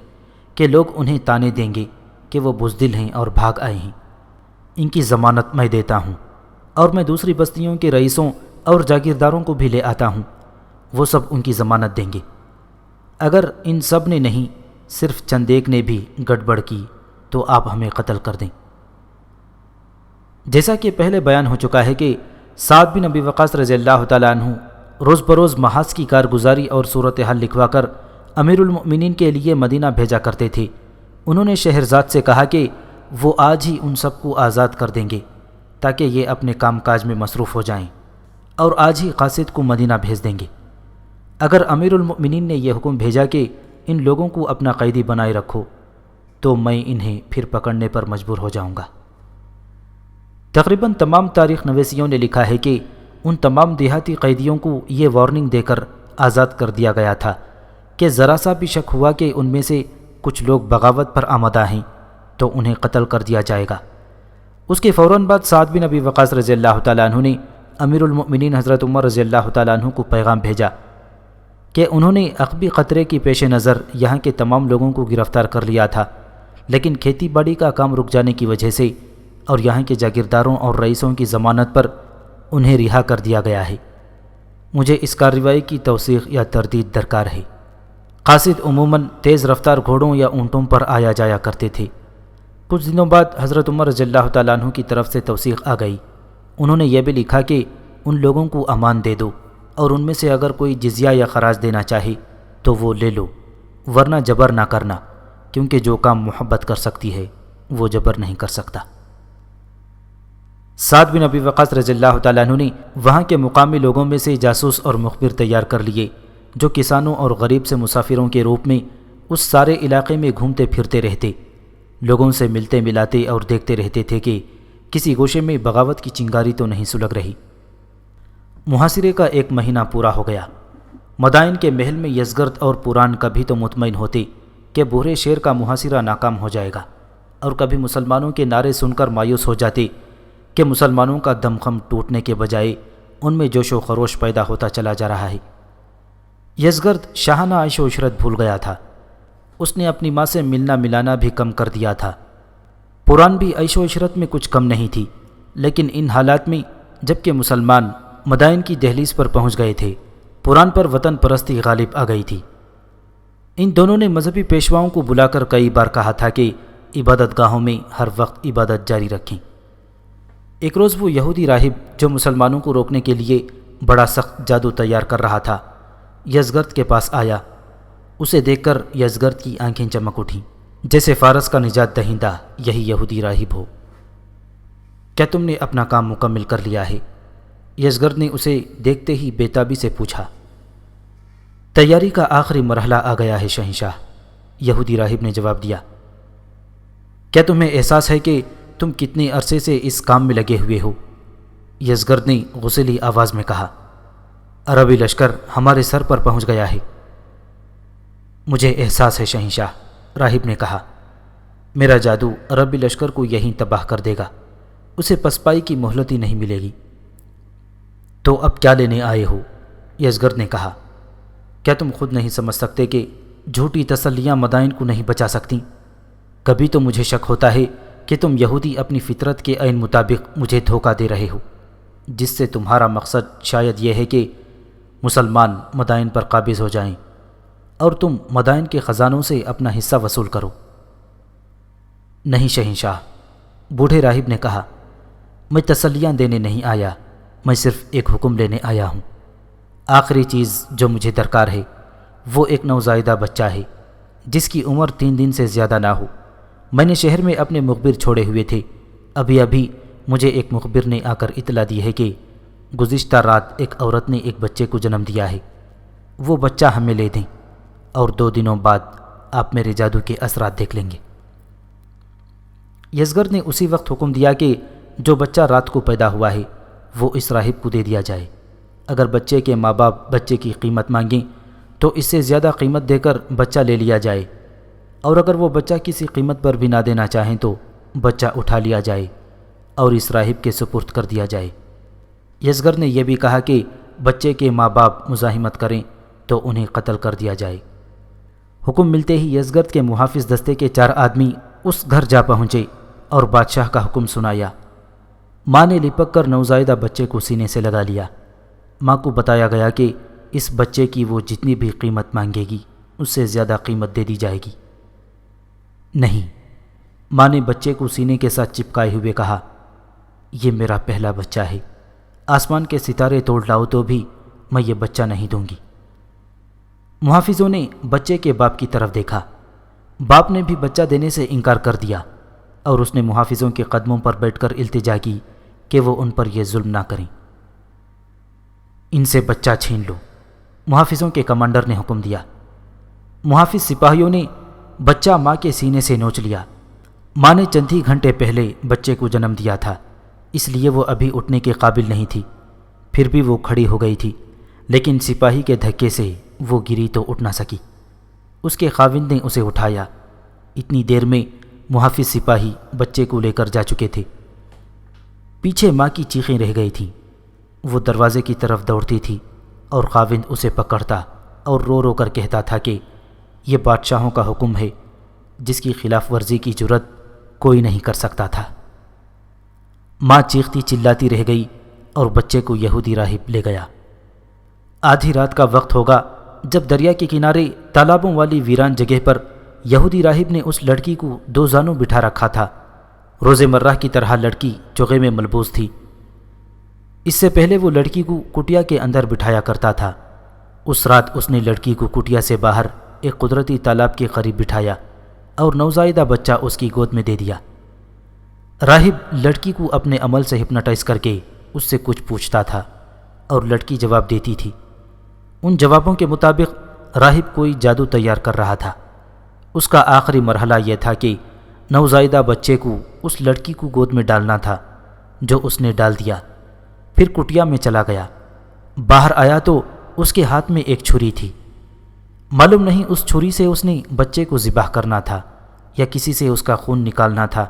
کہ لوگ انہیں تانے دیں گے کہ وہ بزدل ہیں اور بھاگ آئے ہیں۔ ان کی ضمانت میں دیتا ہوں، اور میں دوسری بستیوں کے رئیسوں اور جاگیرداروں کو بھی لے آتا ہوں، وہ سب ان کی ضمانت دیں گے۔ اگر ان سب نے نہیں، صرف چند ایک نے بھی گڑبڑ کی تو آپ ہمیں قتل کر دیں۔ جیسا کہ پہلے بیان ہو چکا ہے کہ سعد بن ابی وقاص رضی اللہ تعالیٰ عنہ روز بروز محاذ کی کارگزاری اور صورتحال لکھوا کر امیر المؤمنین کے لیے مدینہ بھیجا کرتے تھے۔ انہوں نے شہرزاد سے کہا کہ وہ آج ہی ان سب کو آزاد کر دیں گے تاکہ یہ اپنے کام کاج میں مصروف ہو جائیں، اور آج ہی قاصد کو مدینہ بھیج دیں گے۔ اگر امیر المؤمنین نے یہ حکم بھیجا کہ ان لوگوں کو اپنا قیدی بنائے رکھو تو میں انہیں پھر پکڑنے پر مجبور ہو جاؤں گا۔ تقریباً تمام تاریخ نویسیوں نے لکھا ہے کہ ان تمام دیہاتی قیدیوں کو یہ وارننگ دے کر آزاد کر دیا گیا تھا کہ ذرا سا بھی شک ہوا کہ ان میں سے کچھ لوگ بغاوت پر آمادہ ہیں تو انہیں قتل کر دیا جائے گا۔ اس کے فوراً بعد سعد بن ابی وقاص رضی اللہ تعالیٰ عنہ نے امیر المؤمنین حضرت عمر رضی اللہ تعالیٰ عنہ کو پیغام بھیجا کہ انہوں نے عقبی خطرے کی پیش نظر یہاں کے تمام لوگوں کو گرفتار کر لیا تھا، لیکن کھیتی باڑی کا کام رک جانے کی وجہ سے اور یہاں کے جاگیرداروں اور رئیسوں کی ضمانت پر انہیں رہا کر دیا گیا ہے۔ مجھے اس کارروائی کی توثیق یا تردید درکار ہے۔ قاصد عموماً تیز رفتار گھوڑوں یا اونٹوں پر آیا جایا کرتے تھے۔ کچھ دنوں بعد حضرت عمر رضی اللہ تعالیٰ عنہ کی طرف سے توثیق آ گئی۔ انہوں نے یہ بھی لکھا کہ ان لوگوں کو امان دے دو، اور ان میں سے اگر کوئی جزیہ یا خراج دینا چاہے تو وہ لے لو، ورنہ جبر نہ کرنا، کیونکہ جو کام محبت کر سکتی ہے وہ جبر نہیں کر سکتا۔ سعد بن ابی وقاص رضی اللہ تعالیٰ عنہ نے وہاں کے مقامی لوگوں میں سے جاسوس اور مخبر تیار کر لیے جو کسانوں اور غریب سے مسافروں کے روپ میں اس سارے علاقے میں گھومتے پھرتے رہتے، لوگوں سے ملتے ملاتے اور دیکھتے رہتے تھے کہ کسی گوشے میں بغاوت کی چنگاری تو نہیں سلگ رہی۔ محاصرے کا 1 مہینہ پورا ہو گیا۔ مدائن کے محل میں یزگرد اور پوران کبھی تو مطمئن ہوتے کہ بھورے شیر کا محاصرہ ناکام ہو جائے گا، اور کبھی مسلمانوں کے نعرے سن کر مایوس ہو جاتے کہ مسلمانوں کا دم خم ٹوٹنے کے بجائے ان میں جوش و خروش پیدا ہوتا چلا جا رہا ہے۔ یزگرد شاہانہ عیش و عشرت بھول گیا تھا۔ اس نے اپنی ماں سے ملنا ملانا بھی کم کر دیا تھا۔ پوران بھی عیش و عشرت میں کچھ کم نہیں تھی، لیکن ان حالات میں جب کہ مسلمان مدائن کی دہلیز پر پہنچ گئے تھے، پوران پر وطن پرستی غالب آ گئی تھی۔ ان دونوں نے مذہبی پیشواؤں کو بلا کر کئی بار کہا تھا کہ عبادت گاہوں میں ہر وقت عبادت جاری رکھیں۔ ایک روز وہ یہودی راہب جو مسلمانوں کو روکنے کے لیے بڑا سخت جادو تیار کر رہا تھا، یزگرد کے پاس آیا۔ اسے دیکھ کر یزگرد کی آنکھیں چمک اٹھیں، جیسے فارس کا نجات دہندہ یہی یہودی راہب ہو۔ کیا تم نے اپنا کام مکمل کر لیا ہے؟ یزگرد نے اسے دیکھتے ہی بےتابی سے پوچھا۔ تیاری کا آخری مرحلہ آ گیا ہے شہنشاہ، یہودی راہب نے جواب دیا۔ کیا تمہیں احساس ہے کہ تم کتنے عرصے سے اس کام میں لگے ہوئے ہو؟ یزگرد نے غصیلی آواز میں کہا۔ عربی لشکر ہمارے سر پر پہنچ گیا ہے۔ مجھے احساس ہے شہنشاہ، راہب نے کہا۔ میرا جادو عربی لشکر کو یہیں تباہ کر دے گا، اسے پسپائی کی مہلت ہی نہیں ملے گی۔ تو اب کیا لینے آئے ہو؟ یزگرد نے کہا۔ کیا تم خود نہیں سمجھ سکتے کہ جھوٹی تسلیاں مدائن کو نہیں بچا سکتی؟ کبھی تو مجھے شک ہوتا ہے کہ تم یہودی اپنی فطرت کے عین مطابق مجھے دھوکہ دے رہے ہو، جس سے تمہارا مقصد شاید یہ ہے کہ مسلمان مدائن پر قابض ہو جائیں اور تم مدائن کے خزانوں سے اپنا حصہ وصول کرو۔ نہیں شہنشاہ، بوڑھے راہب نے کہا، میں تسلیاں دینے نہیں آیا، میں صرف ایک حکم لینے آیا ہوں۔ آخری چیز جو مجھے درکار ہے وہ ایک نوزائیدہ بچہ ہے جس کی عمر 3 دن سے زیادہ نہ ہو۔ میں نے شہر میں اپنے مخبر چھوڑے ہوئے تھے، ابھی مجھے ایک مخبر نے آ کر اطلاع دی ہے کہ گزشتہ رات ایک عورت نے ایک بچے کو جنم دیا ہے۔ وہ بچہ ہمیں لے دیں اور 2 دنوں بعد آپ میرے جادو کے اثرات دیکھ لیں گے۔ یزگرد نے اسی وقت حکم دیا کہ جو بچہ رات کو پیدا ہوا ہے وہ اس راہب کو دے دیا جائے۔ اگر بچے کے ماں باپ بچے کی قیمت مانگیں تو اس سے زیادہ قیمت دے کر بچہ لے لیا جائے، اور اگر وہ بچہ کسی قیمت پر بھی نہ دینا چاہیں تو بچہ اٹھا لیا جائے اور اس راہب کے سپرد کر دیا جائے۔ یزگرد نے یہ بھی کہا کہ بچے کے ماں باپ مزاحمت کریں تو انہیں قتل کر دیا جائے۔ حکم ملتے ہی یزگرد کے محافظ دستے کے 4 آدمی اس گھر جا پہنچے اور بادشاہ کا حکم سنایا۔ ماں نے لپک کر نوزائیدہ بچے کو سینے سے لگا لیا۔ ماں کو بتایا گیا کہ اس بچے کی وہ جتنی بھی قیمت مانگے گی اس سے زیادہ قیمت دے دی جائے گی۔ نہیں، ماں نے بچے کو سینے کے ساتھ چپکائے ہوئے کہا، یہ میرا پہلا بچہ ہے، آسمان کے ستارے توڑ لاؤ تو بھی میں یہ بچہ نہیں دوں گی۔ محافظوں نے بچے کے باپ کی طرف دیکھا۔ باپ نے بھی بچہ دینے سے انکار کر دیا۔ اور اس نے محافظوں کے قدموں پر بیٹھ کر التجا کی کہ وہ ان پر یہ ظلم نہ کریں۔ ان سے بچہ چھین لو، محافظوں کے کمانڈر نے حکم دیا۔ محافظ سپاہیوں نے بچہ ماں کے سینے سے نوچ لیا۔ ماں نے چند ہی گھنٹے پہلے بچے کو جنم دیا تھا، اس لیے وہ ابھی اٹھنے کے قابل نہیں تھی۔ پھر بھی وہ کھڑی ہو گئی تھی، لیکن سپاہی کے دھکے سے وہ گری تو اٹھ نہ سکی۔ اس کے خاوند نے اسے اٹھایا۔ اتنی دیر میں محافظ سپاہی بچے کو لے کر جا چکے تھے۔ پیچھے ماں کی چیخیں رہ گئی تھیں۔ وہ دروازے کی طرف دوڑتی تھی اور خاوند اسے پکڑتا اور رو رو کر کہتا تھا کہ یہ بادشاہوں کا حکم ہے جس کی خلاف ورزی کی جرت کوئی نہیں کر سکتا تھا۔ ماں چیختی چلاتی رہ گئی اور بچے کو یہودی راہب لے گیا۔ آدھی رات کا وقت ہوگا جب دریا کے کنارے تالابوں والی ویران جگہ پر یہودی راہب نے اس لڑکی کو دو زانوں بٹھا رکھا تھا۔ روز مرہ کی طرح لڑکی چوغے میں ملبوس تھی۔ اس سے پہلے وہ لڑکی کو کٹیا کے اندر بٹھایا کرتا تھا۔ اس رات اس نے لڑکی کو کٹیا سے باہر ایک قدرتی تالاب کے قریب بٹھایا اور نوزائیدہ بچہ اس کی گود میں دے دیا۔ راہب لڑکی کو اپنے عمل سے ہپناٹائز کر کے اس سے کچھ پوچھتا تھا اور لڑکی جواب دیتی تھی۔ ان جوابوں کے مطابق راہب کوئی جادو تیار کر رہا تھا۔ اس کا آخری مرحلہ یہ تھا کہ نوزائیدہ بچے کو اس لڑکی کو گود میں ڈالنا تھا، جو اس نے ڈال دیا۔ پھر کٹیا میں چلا گیا۔ باہر آیا تو اس کے ہاتھ میں ایک چھری تھی۔ معلوم نہیں اس چھری سے اس نے بچے کو ذبح کرنا تھا یا کسی سے اس کا خون نکالنا تھا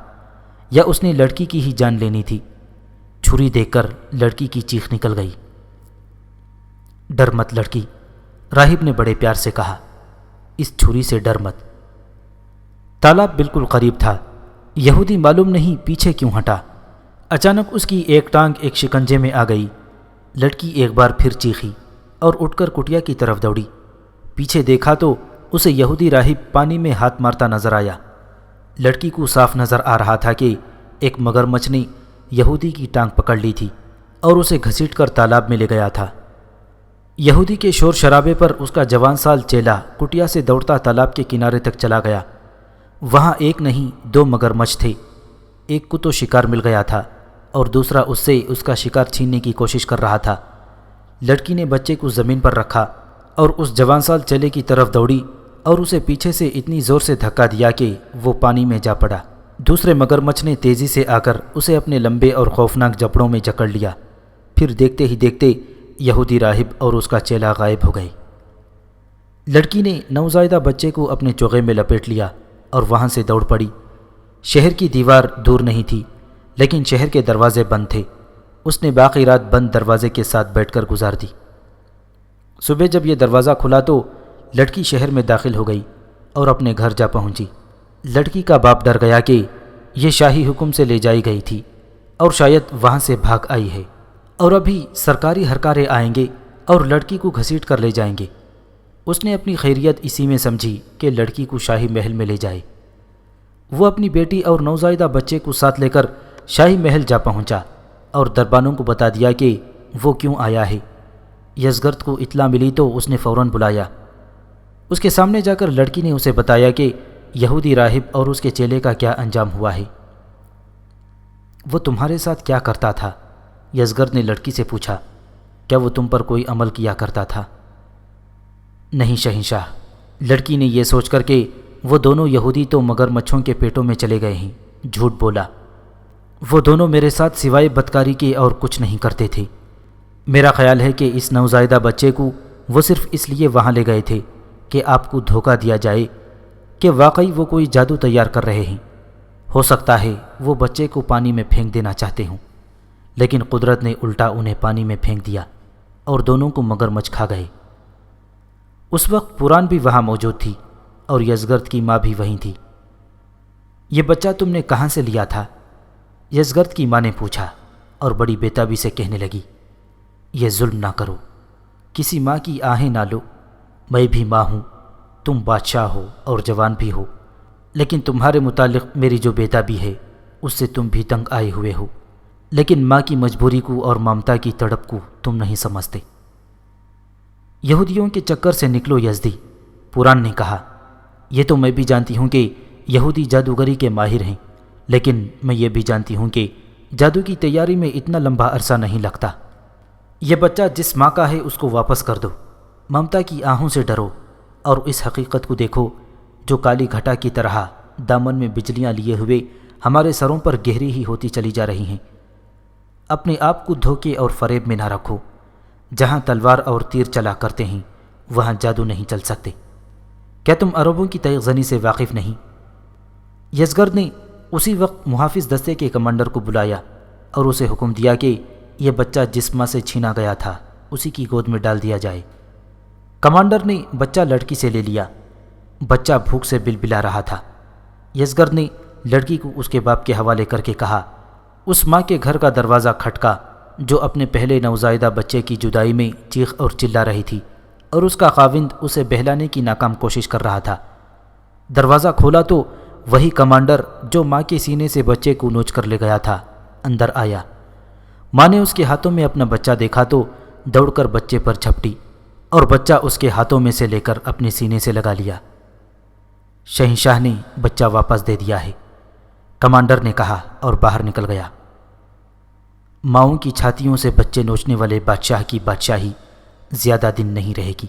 یا اس نے لڑکی کی ہی جان لینی تھی۔ چھری دیکھ کر لڑکی کی چیخ نکل گئی۔ ڈر مت لڑکی، راہب نے بڑے پیار سے کہا، اس چھری سے ڈر مت۔ تالاب بالکل قریب تھا۔ یہودی معلوم نہیں پیچھے کیوں ہٹا۔ اچانک اس کی ایک ٹانگ ایک شکنجے میں آ گئی۔ لڑکی ایک بار پھر چیخی اور اٹھ کر کٹیا کی طرف دوڑی۔ پیچھے دیکھا تو اسے یہودی راہب پانی میں ہاتھ مارتا نظر آیا۔ لڑکی کو صاف نظر آ رہا تھا کہ ایک مگرمچھ نے یہودی کی ٹانگ پکڑ لی تھی اور اسے گھسیٹ کر تالاب میں لے گیا تھا۔ یہودی کے شور شرابے پر اس کا جوان سال چیلا کٹیا سے دوڑتا تالاب کے کنارے تک چلا گیا۔ وہاں ایک نہیں دو مگرمچھ تھے۔ ایک کو تو شکار مل گیا تھا اور دوسرا اس سے اس کا شکار چھیننے کی کوشش کر رہا تھا۔ لڑکی نے بچے کو زمین پر رکھا اور اس جوان سال چیلے کی طرف دوڑی اور اسے پیچھے سے اتنی زور سے دھکا دیا کہ وہ پانی میں جا پڑا۔ دوسرے مگرمچھ نے تیزی سے آ کر اسے اپنے لمبے اور خوفناک جبڑوں میں جکڑ لیا۔ پھر دیکھتے ہی دیکھتے یہودی راہب اور اس کا چیلا غائب ہو گئے۔ لڑکی نے نوزائیدہ بچے کو اپنے چوغے میں لپیٹ لیا اور وہاں سے دوڑ پڑی۔ شہر کی دیوار دور نہیں تھی، لیکن شہر کے دروازے بند تھے۔ اس نے باقی رات بند دروازے کے ساتھ بیٹھ کر گزار دی۔ صبح جب یہ دروازہ کھلا تو لڑکی شہر میں داخل ہو گئی اور اپنے گھر جا پہنچی۔ لڑکی کا باپ ڈر گیا کہ یہ شاہی حکم سے لے جائی گئی تھی اور شاید وہاں سے بھاگ آئی ہے اور ابھی سرکاری ہرکارے آئیں گے اور لڑکی کو گھسیٹ کر لے جائیں گے۔ اس نے اپنی خیریت اسی میں سمجھی کہ لڑکی کو شاہی محل میں لے جائے۔ وہ اپنی بیٹی اور نوزائیدہ بچے کو ساتھ لے کر شاہی محل جا پہنچا اور دربانوں کو بتا دیا کہ وہ کیوں آیا ہے۔ یزگرد کو اطلاع ملی تو اس نے فوراً بلایا۔ اس کے سامنے جا کر لڑکی نے اسے بتایا کہ یہودی راہب اور اس کے چیلے کا کیا انجام ہوا ہے۔ وہ تمہارے ساتھ کیا کرتا تھا؟ یزگرد نے لڑکی سے پوچھا۔ کیا وہ تم پر کوئی عمل کیا کرتا تھا؟ نہیں شہنشاہ، لڑکی نے یہ سوچ کر کہ وہ دونوں یہودی تو مگرمچھوں کے پیٹوں میں چلے گئے ہیں جھوٹ بولا۔ وہ دونوں میرے ساتھ سوائے بدکاری کے اور کچھ نہیں کرتے تھے۔ میرا خیال ہے کہ اس نوزائیدہ بچے کو وہ صرف اس لیے وہاں لے گئے تھے کہ آپ کو دھوکہ دیا جائے کہ واقعی وہ کوئی جادو تیار کر رہے ہیں۔ ہو سکتا ہے وہ بچے کو پانی میں پھینک دینا چاہتے ہوں، لیکن قدرت نے الٹا انہیں پانی میں پھینک دیا اور دونوں کو مگرمچھ کھا گئے۔ اس وقت پوران بھی وہاں موجود تھی اور یزگرد کی ماں بھی وہیں تھی۔ یہ بچہ تم نے کہاں سے لیا تھا؟ یزگرد کی ماں نے پوچھا اور بڑی بےتابی سے کہنے لگی، یہ ظلم نہ کرو، کسی ماں کی آہیں نہ لو۔ میں بھی ماں ہوں، تم بادشاہ ہو اور جوان بھی ہو، لیکن تمہارے متعلق میری جو بےتابی ہے اس سے تم بھی تنگ آئے ہوئے ہو، لیکن ماں کی مجبوری کو اور ممتا کی تڑپ کو تم نہیں سمجھتے۔ یہودیوں کے چکر سے نکلو یزدی، پوران نے کہا۔ یہ تو میں بھی جانتی ہوں کہ یہودی جادوگری کے ماہر ہیں، لیکن میں یہ بھی جانتی ہوں کہ جادو کی تیاری میں اتنا لمبا عرصہ نہیں لگتا۔ یہ بچہ جس ماں کا ہے اس کو واپس کر دو۔ ممتا کی آہوں سے ڈرو اور اس حقیقت کو دیکھو جو کالی گھٹا کی طرح دامن میں بجلیاں لیے ہوئے ہمارے سروں پر گہری ہی ہوتی چلی جا رہی ہیں۔ اپنے آپ کو دھوکے اور فریب میں نہ رکھو۔ جہاں تلوار اور تیر چلا کرتے ہیں وہاں جادو نہیں چل سکتے۔ کیا تم عربوں کی تیغ زنی سے واقف نہیں؟ یزگرد نے اسی وقت محافظ دستے کے کمانڈر کو بلایا اور اسے حکم دیا کہ یہ بچہ جس ماں سے چھینا گیا تھا اسی کی گود میں ڈال دیا جائے۔ کمانڈر نے بچہ لڑکی سے لے لیا۔ بچہ بھوک سے بلبلا رہا تھا۔ یزگرد نے لڑکی کو اس کے باپ کے حوالے کر کے کہا، اس ماں کے گھر کا دروازہ کھٹکا جو اپنے پہلے نوزائیدہ بچے کی جدائی میں چیخ اور چلا رہی تھی اور اس کا خاوند اسے بہلانے کی ناکام کوشش کر رہا تھا۔ دروازہ کھولا تو وہی کمانڈر جو ماں کے سینے سے بچے کو نوچ کر لے گیا تھا اندر آیا۔ ماں نے اس کے ہاتھوں میں اپنا بچہ دیکھا تو دوڑ کر بچے پر جھپٹی اور بچہ اس کے ہاتھوں میں سے لے کر اپنے سینے سے لگا لیا۔ شہنشاہ نے بچہ واپس دے دیا ہے، کمانڈر نے کہا اور باہر نکل گیا۔ ماؤں کی چھاتیوں سے بچے نوچنے والے بادشاہ کی بادشاہی زیادہ دن نہیں رہے گی۔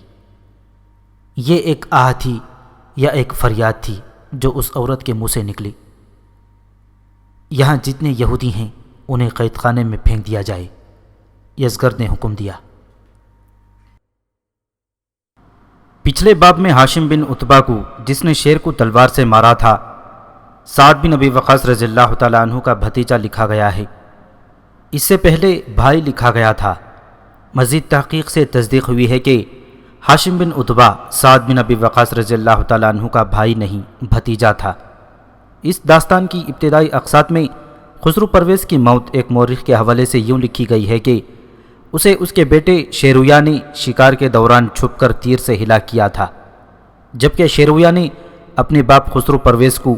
یہ ایک آہ تھی یا ایک فریاد تھی جو اس عورت کے منہ سے نکلی۔ یہاں جتنے یہودی ہیں انہیں قید خانے میں پھینک دیا جائے، یزگرد نے حکم دیا۔ پچھلے باب میں ہاشم بن عتبہ کو جس نے شیر کو تلوار سے مارا تھا سعد بن ابی وقاص رضی اللہ تعالیٰ عنہ کا بھتیجا لکھا گیا ہے۔ اس سے پہلے بھائی لکھا گیا تھا۔ مزید تحقیق سے تصدیق ہوئی ہے کہ ہاشم بن عتبہ سعد بن ابی وقاص رضی اللہ تعالیٰ عنہ کا بھائی نہیں بھتیجا تھا۔ اس داستان کی ابتدائی اقساط میں خسرو پرویز کی موت ایک مورخ کے حوالے سے یوں لکھی گئی ہے کہ اسے اس کے بیٹے شیرویا نے شکار کے دوران چھپ کر تیر سے ہلاک کیا تھا، جبکہ شیرویا نے اپنے باپ خسرو پرویز کو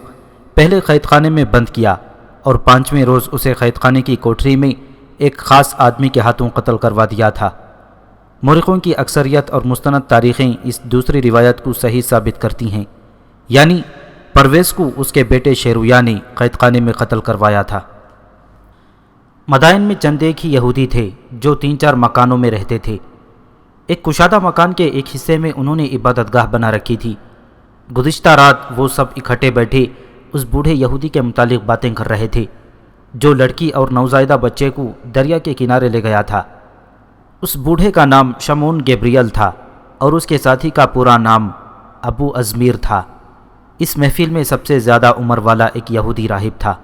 پہلے قید خانے میں بند کیا اور 5ویں روز اسے قید خانے کی کوٹری میں ایک خاص آدمی کے ہاتھوں قتل کروا دیا تھا۔ مورخوں کی اکثریت اور مستند تاریخیں اس دوسری روایت کو صحیح ثابت کرتی ہیں، یعنی پرویز کو اس کے بیٹے شیرویا نے قید خانے میں قتل کروایا تھا۔ مدائن میں چند ایک ہی یہودی تھے جو 3-4 مکانوں میں رہتے تھے۔ ایک کشادہ مکان کے ایک حصے میں انہوں نے عبادت گاہ بنا رکھی تھی۔ گزشتہ رات وہ سب اکٹھے بیٹھے اس بوڑھے یہودی کے متعلق باتیں کر رہے تھے جو لڑکی اور نوزائیدہ بچے کو دریا کے کنارے لے گیا تھا۔ اس بوڑھے کا نام شمعون گیبریل تھا اور اس کے ساتھی کا پورا نام ابو ازمیر تھا۔ اس محفل میں سب سے زیادہ عمر والا ایک یہودی راہب تھا،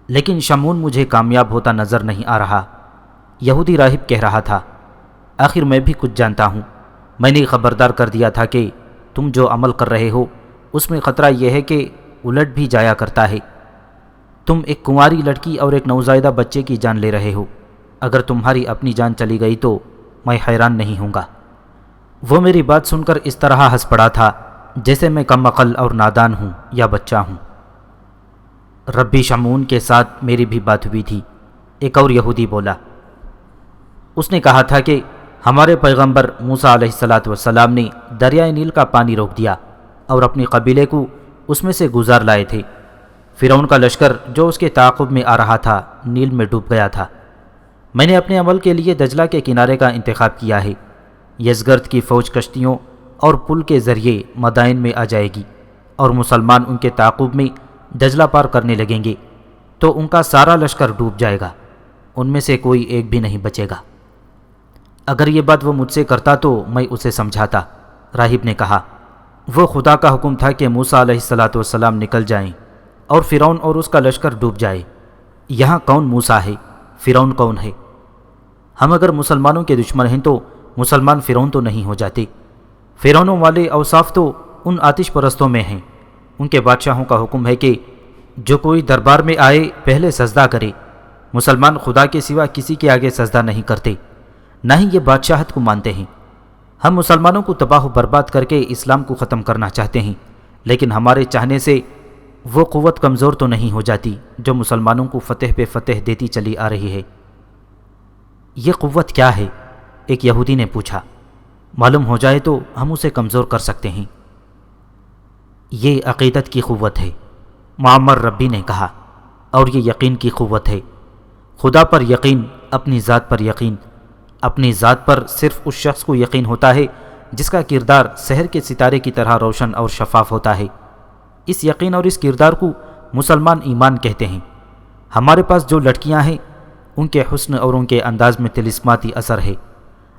لیکن شمعون مجھے کامیاب ہوتا نظر نہیں آ رہا۔ یہودی راہب کہہ رہا تھا، آخر میں بھی کچھ جانتا ہوں۔ میں نے خبردار کر دیا تھا کہ تم جو عمل کر رہے ہو اس میں خطرہ یہ ہے کہ الٹ بھی جایا کرتا ہے۔ تم ایک کنواری لڑکی اور ایک نوزائیدہ بچے کی جان لے رہے ہو۔ اگر تمہاری اپنی جان چلی گئی تو میں حیران نہیں ہوں گا۔ وہ میری بات سن کر اس طرح ہنس پڑا تھا جیسے میں کم عقل اور نادان ہوں یا بچہ ہوں۔ ربی شمعون کے ساتھ میری بھی بات ہوئی تھی، ایک اور یہودی بولا۔ اس نے کہا تھا کہ ہمارے پیغمبر موسیٰ علیہ السلام نے دریائے نیل کا پانی روک دیا اور اپنی قبیلے کو اس میں سے گزار لائے تھے۔ فرعون کا لشکر جو اس کے تعاقب میں آ رہا تھا نیل میں ڈوب گیا تھا۔ میں نے اپنے عمل کے لیے دجلہ کے کنارے کا انتخاب کیا ہے۔ یزگرد کی فوج کشتیوں اور پل کے ذریعے مدائن میں آ جائے گی اور مسلمان ان کے تعاقب میں دجلہ پار کرنے لگیں گے تو ان کا سارا لشکر ڈوب جائے گا، ان میں سے کوئی ایک بھی نہیں بچے گا۔ اگر یہ بات وہ مجھ سے کرتا تو میں اسے سمجھاتا، راہب نے کہا۔ وہ خدا کا حکم تھا کہ موسیٰ علیہ السلام نکل جائیں اور فرعون اور اس کا لشکر ڈوب جائے۔ یہاں کون موسیٰ ہے؟ فرعون کون ہے؟ ہم اگر مسلمانوں کے دشمن ہیں تو مسلمان فرعون تو نہیں ہو جاتے۔ فرعونوں والے اوصاف تو ان آتش پرستوں میں ہیں۔ ان کے بادشاہوں کا حکم ہے کہ جو کوئی دربار میں آئے پہلے سجدہ کرے۔ مسلمان خدا کے سوا کسی کے آگے سجدہ نہیں کرتے، نہ ہی یہ بادشاہت کو مانتے ہیں۔ ہم مسلمانوں کو تباہ و برباد کر کے اسلام کو ختم کرنا چاہتے ہیں، لیکن ہمارے چاہنے سے وہ قوت کمزور تو نہیں ہو جاتی جو مسلمانوں کو فتح پہ فتح دیتی چلی آ رہی ہے۔ یہ قوت کیا ہے؟ ایک یہودی نے پوچھا۔ معلوم ہو جائے تو ہم اسے کمزور کر سکتے ہیں۔ یہ عقیدت کی قوت ہے۔ معمر ربی نے کہا، اور یہ یقین کی قوت ہے، خدا پر یقین، اپنی ذات پر یقین۔ اپنی ذات پر صرف اس شخص کو یقین ہوتا ہے جس کا کردار سحر کے ستارے کی طرح روشن اور شفاف ہوتا ہے۔ اس یقین اور اس کردار کو مسلمان ایمان کہتے ہیں۔ ہمارے پاس جو لڑکیاں ہیں ان کے حسن اور ان کے انداز میں طلسماتی اثر ہے۔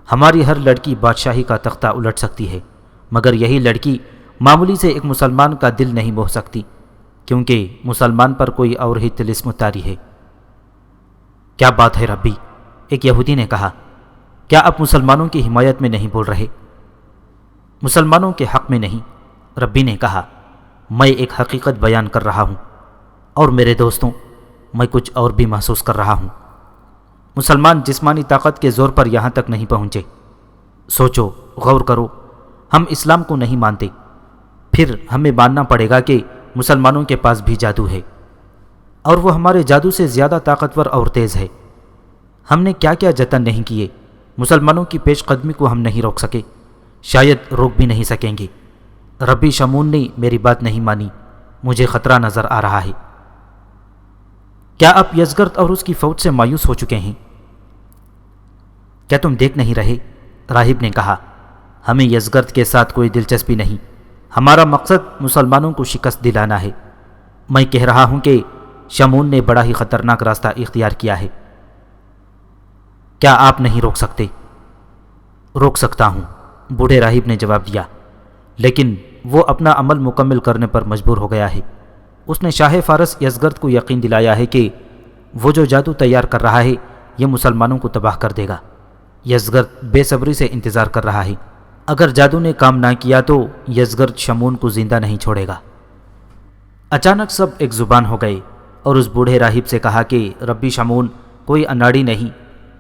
ہماری ہر لڑکی بادشاہی کا تختہ الٹ سکتی ہے، مگر یہی لڑکی معمولی سے ایک مسلمان کا دل نہیں موہ سکتی، کیونکہ مسلمان پر کوئی اور ہی طلسم طاری ہے۔ کیا بات ہے ربی، ایک یہودی نے کہا، کیا آپ مسلمانوں کی حمایت میں نہیں بول رہے؟ مسلمانوں کے حق میں نہیں، ربی نے کہا، میں ایک حقیقت بیان کر رہا ہوں، اور میرے دوستوں، میں کچھ اور بھی محسوس کر رہا ہوں۔ مسلمان جسمانی طاقت کے زور پر یہاں تک نہیں پہنچے۔ سوچو، غور کرو، ہم اسلام کو نہیں مانتے، پھر ہمیں ماننا پڑے گا کہ مسلمانوں کے پاس بھی جادو ہے، اور وہ ہمارے جادو سے زیادہ طاقتور اور تیز ہے۔ ہم نے کیا کیا جتن نہیں کیے، مسلمانوں کی پیش قدمی کو ہم نہیں روک سکے، شاید روک بھی نہیں سکیں گے۔ ربی شمون نے میری بات نہیں مانی، مجھے خطرہ نظر آ رہا ہے۔ کیا آپ یزگرد اور اس کی فوج سے مایوس ہو چکے ہیں؟ کیا تم دیکھ نہیں رہے؟ راہب نے کہا، ہمیں یزگرد کے ساتھ کوئی دلچسپی نہیں، ہمارا مقصد مسلمانوں کو شکست دلانا ہے۔ میں کہہ رہا ہوں کہ شمون نے بڑا ہی خطرناک راستہ اختیار کیا ہے۔ کیا آپ نہیں روک سکتے؟ روک سکتا ہوں، بوڑھے راہب نے جواب دیا، لیکن وہ اپنا عمل مکمل کرنے پر مجبور ہو گیا ہے۔ اس نے شاہ فارس یزگرد کو یقین دلایا ہے کہ وہ جو جادو تیار کر رہا ہے یہ مسلمانوں کو تباہ کر دے گا۔ یزگرد بے صبری سے انتظار کر رہا ہے، اگر جادو نے کام نہ کیا تو یزگرد شمون کو زندہ نہیں چھوڑے گا۔ اچانک سب ایک زبان ہو گئے اور اس بوڑھے راہب سے کہا کہ ربی شمون کوئی اناڑی نہیں،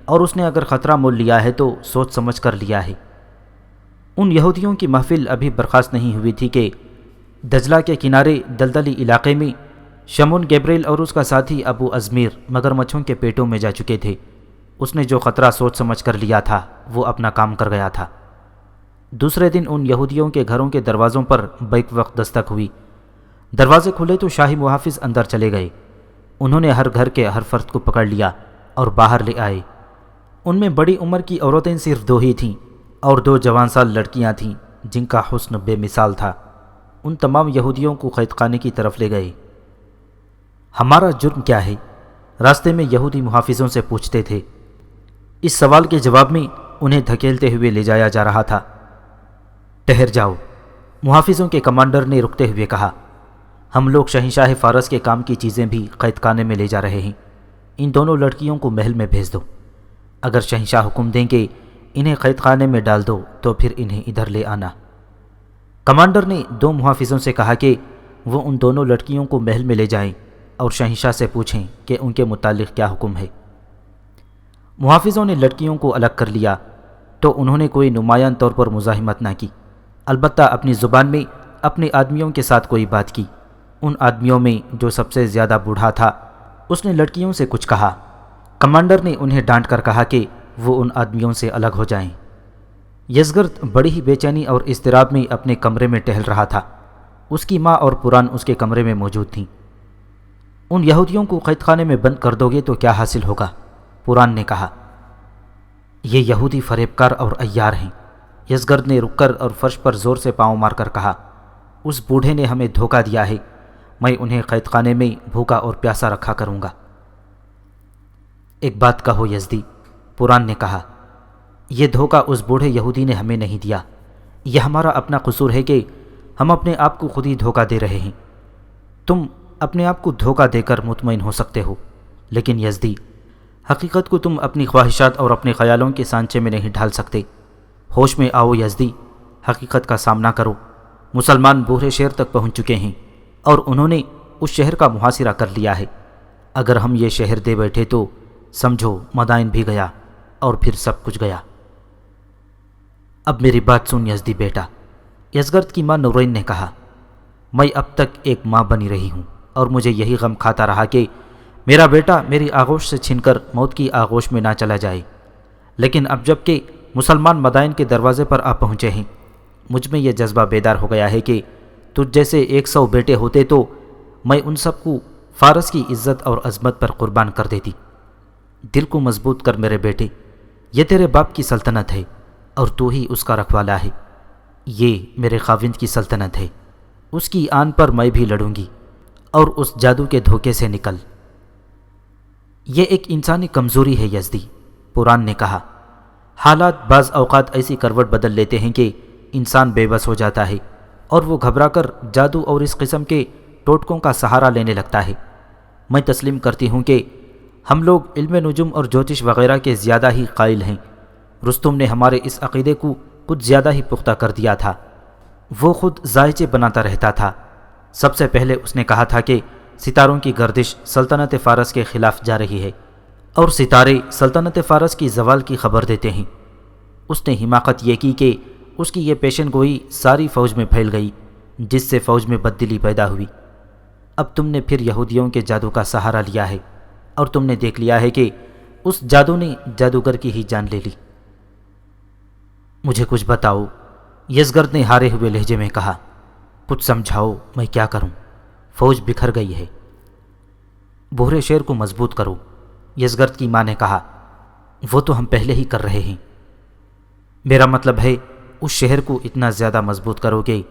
اور اس نے اگر خطرہ مول لیا ہے تو سوچ سمجھ کر لیا ہے۔ ان یہودیوں کی محفل ابھی برخاست نہیں ہوئی تھی کہ دجلہ کے کنارے دلدلی علاقے میں شمون گیبریل اور اس کا ساتھی ابو ازمیر مگرمچھوں کے پیٹوں میں جا چکے تھے۔ اس نے جو خطرہ سوچ سمجھ کر لیا تھا وہ اپنا کام کر گیا تھا۔ دوسرے دن ان یہودیوں کے گھروں کے دروازوں پر بیک وقت دستک ہوئی۔ دروازے کھلے تو شاہی محافظ اندر چلے گئے۔ انہوں نے ہر گھر کے ہر فرد کو پکڑ لیا اور باہر لے آئے۔ ان میں بڑی عمر کی عورتیں صرف 2 ہی تھیں اور 2 جوان سال لڑکیاں تھیں جن کا حسن بے مثال تھا۔ ان تمام یہودیوں کو قید خانے کی طرف لے گئے۔ ہمارا جرم کیا ہے؟ راستے میں یہودی محافظوں سے پوچھتے تھے۔ اس سوال کے جواب میں انہیں دھکیلتے ہوئے لے جایا جا رہا تھا۔ ٹھہر جاؤ، محافظوں کے کمانڈر نے رکتے ہوئے کہا، ہم لوگ شہنشاہ فارس کے کام کی چیزیں بھی قید خانے میں لے جا رہے ہیں۔ ان دونوں لڑکیوں کو محل میں بھیج دو۔ اگر شہنشاہ حکم دیں کہ انہیں قید خانے میں ڈال دو تو پھر انہیں ادھر لے آنا۔ کمانڈر نے 2 محافظوں سے کہا کہ وہ ان دونوں لڑکیوں کو محل میں لے جائیں اور شہنشاہ سے پوچھیں کہ ان کے متعلق کیا حکم ہے۔ محافظوں نے لڑکیوں کو الگ کر لیا تو انہوں نے کوئی نمایاں طور پر مزاحمت نہ کی، البتہ اپنی زبان میں اپنے آدمیوں کے ساتھ کوئی بات کی۔ ان آدمیوں میں جو سب سے زیادہ بوڑھا تھا اس نے لڑکیوں سے کچھ کہا۔ کمانڈر نے انہیں ڈانٹ کر کہا کہ وہ ان آدمیوں سے الگ ہو جائیں۔ یزگرد بڑی ہی بے چینی اور اضطراب میں اپنے کمرے میں ٹہل رہا تھا۔ اس کی ماں اور پران اس کے کمرے میں موجود تھیں۔ ان یہودیوں کو قید خانے میں بند کر دو گے تو کیا حاصل ہوگا؟ پران نے کہا، یہ یہودی فریبکار اور عیار ہیں۔ یزگرد نے رک کر اور فرش پر زور سے پاؤں مار کر کہا، اس بوڑھے نے ہمیں دھوکہ دیا ہے، میں انہیں قید خانے میں بھوکا اور پیاسا رکھا کروں گا۔ ایک بات کہو یزدی، پران نے کہا، یہ دھوکہ اس بوڑھے یہودی نے ہمیں نہیں دیا، یہ ہمارا اپنا قصور ہے کہ ہم اپنے آپ کو خود ہی دھوکہ دے رہے ہیں۔ تم اپنے آپ کو دھوکہ دے کر مطمئن ہو سکتے ہو، لیکن یزدی، حقیقت کو تم اپنی خواہشات اور اپنے خیالوں کے سانچے میں نہیں ڈھال سکتے۔ ہوش میں آؤ یزدی، حقیقت کا سامنا کرو۔ مسلمان بورے شہر تک پہنچ چکے ہیں اور انہوں نے اس شہر کا محاصرہ کر لیا ہے۔ اگر ہم یہ شہر دے بیٹھے تو سمجھو مدائن بھی گیا اور پھر سب کچھ گیا۔ اب میری بات سن یزدی بیٹا، یزگرد کی ماں نورین نے کہا، میں اب تک ایک ماں بنی رہی ہوں اور مجھے یہی غم کھاتا رہا کہ میرا بیٹا میری آغوش سے چھن کر موت کی آغوش میں نہ چلا جائے، لیکن اب جب کہ مسلمان مدائن کے دروازے پر آ پہنچے ہیں، مجھ میں یہ جذبہ بیدار ہو گیا ہے کہ تجھ جیسے 100 بیٹے ہوتے تو میں ان سب کو فارس کی عزت اور عظمت پر قربان کر دیتی۔ دل کو مضبوط کر میرے بیٹے، یہ تیرے باپ کی سلطنت ہے اور تو ہی اس کا رکھوالا ہے۔ یہ میرے خاوند کی سلطنت ہے، اس کی آن پر میں بھی لڑوں گی اور اس جادو کے دھوکے سے نکل۔ یہ ایک انسانی کمزوری ہے یزدی، پران نے کہا۔ حالات بعض اوقات ایسی کروٹ بدل لیتے ہیں کہ انسان بے بس ہو جاتا ہے اور وہ گھبرا کر جادو اور اس قسم کے ٹوٹکوں کا سہارا لینے لگتا ہے۔ میں تسلیم کرتی ہوں کہ ہم لوگ علم نجوم اور جوتش وغیرہ کے زیادہ ہی قائل ہیں۔ رستم نے ہمارے اس عقیدے کو کچھ زیادہ ہی پختہ کر دیا تھا۔ وہ خود ذائچے بناتا رہتا تھا۔ سب سے پہلے اس نے کہا تھا کہ ستاروں کی گردش سلطنت فارس کے خلاف جا رہی ہے اور ستارے سلطنت فارس کی زوال کی خبر دیتے ہیں۔ اس نے حماقت یہ کی کہ اس کی یہ پیشن گوئی ساری فوج میں پھیل گئی، جس سے فوج میں بددلی پیدا ہوئی۔ اب تم نے پھر یہودیوں کے جادو کا سہارا لیا ہے اور تم نے دیکھ لیا ہے کہ اس جادو نے جادوگر کی ہی جان لے لی۔ مجھے کچھ بتاؤ، یزگرد نے ہارے ہوئے لہجے میں کہا۔ کچھ سمجھاؤ، میں کیا کروں؟ فوج بکھر گئی ہے۔ بھورے شیر کو مضبوط کرو، یزگرد کی ماں نے کہا۔ وہ تو ہم پہلے ہی کر رہے ہیں۔ میرا مطلب ہے اس شہر کو اتنا زیادہ مضبوط کرو کہ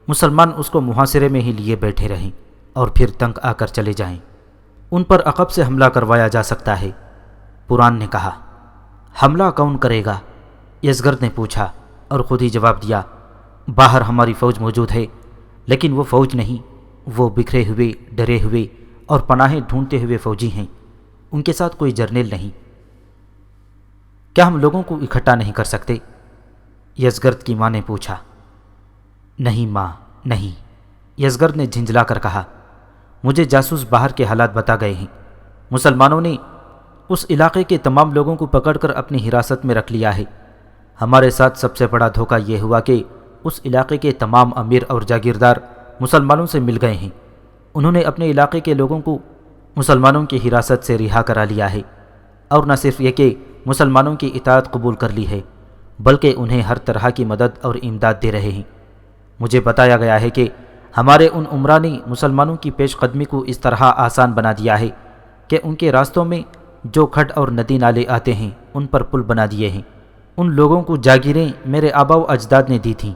مسلمان اس کو محاصرے میں ہی لیے بیٹھے رہیں اور پھر تنگ آ کر چلے جائیں۔ ان پر عقب سے حملہ کروایا جا سکتا ہے، پران نے کہا۔ حملہ کون کرے گا؟ یزگرد نے پوچھا اور خود ہی جواب دیا۔ باہر ہماری فوج موجود ہے، لیکن وہ فوج نہیں، وہ بکھرے ہوئے، ڈرے ہوئے اور پناہیں ڈھونڈتے ہوئے فوجی ہیں۔ ان کے ساتھ کوئی جرنیل نہیں۔ کیا ہم لوگوں کو اکٹھا نہیں کر سکتے؟ یزگرد کی ماں نے پوچھا۔ نہیں ماں، نہیں، یزگرد نے جھنجلا کر کہا۔ مجھے جاسوس باہر کے حالات بتا گئے ہیں۔ مسلمانوں نے اس علاقے کے تمام لوگوں کو پکڑ کر اپنی حراست میں رکھ لیا ہے۔ ہمارے ساتھ سب سے بڑا دھوکہ یہ ہوا کہ اس علاقے کے تمام امیر اور جاگیردار مسلمانوں سے مل گئے ہیں۔ انہوں نے اپنے علاقے کے لوگوں کو مسلمانوں کی حراست سے رہا کرا لیا ہے، اور نہ صرف یہ کہ مسلمانوں کی اطاعت قبول کر لی ہے، بلکہ انہیں ہر طرح کی مدد اور امداد دے رہے ہیں۔ مجھے بتایا گیا ہے کہ ہمارے ان عمرا نے مسلمانوں کی پیش قدمی کو اس طرح آسان بنا دیا ہے کہ ان کے راستوں میں جو کھڈ اور ندی نالے آتے ہیں ان پر پل بنا دیے ہیں۔ ان لوگوں کو جاگیریں میرے آبا و اجداد نے دی تھیں،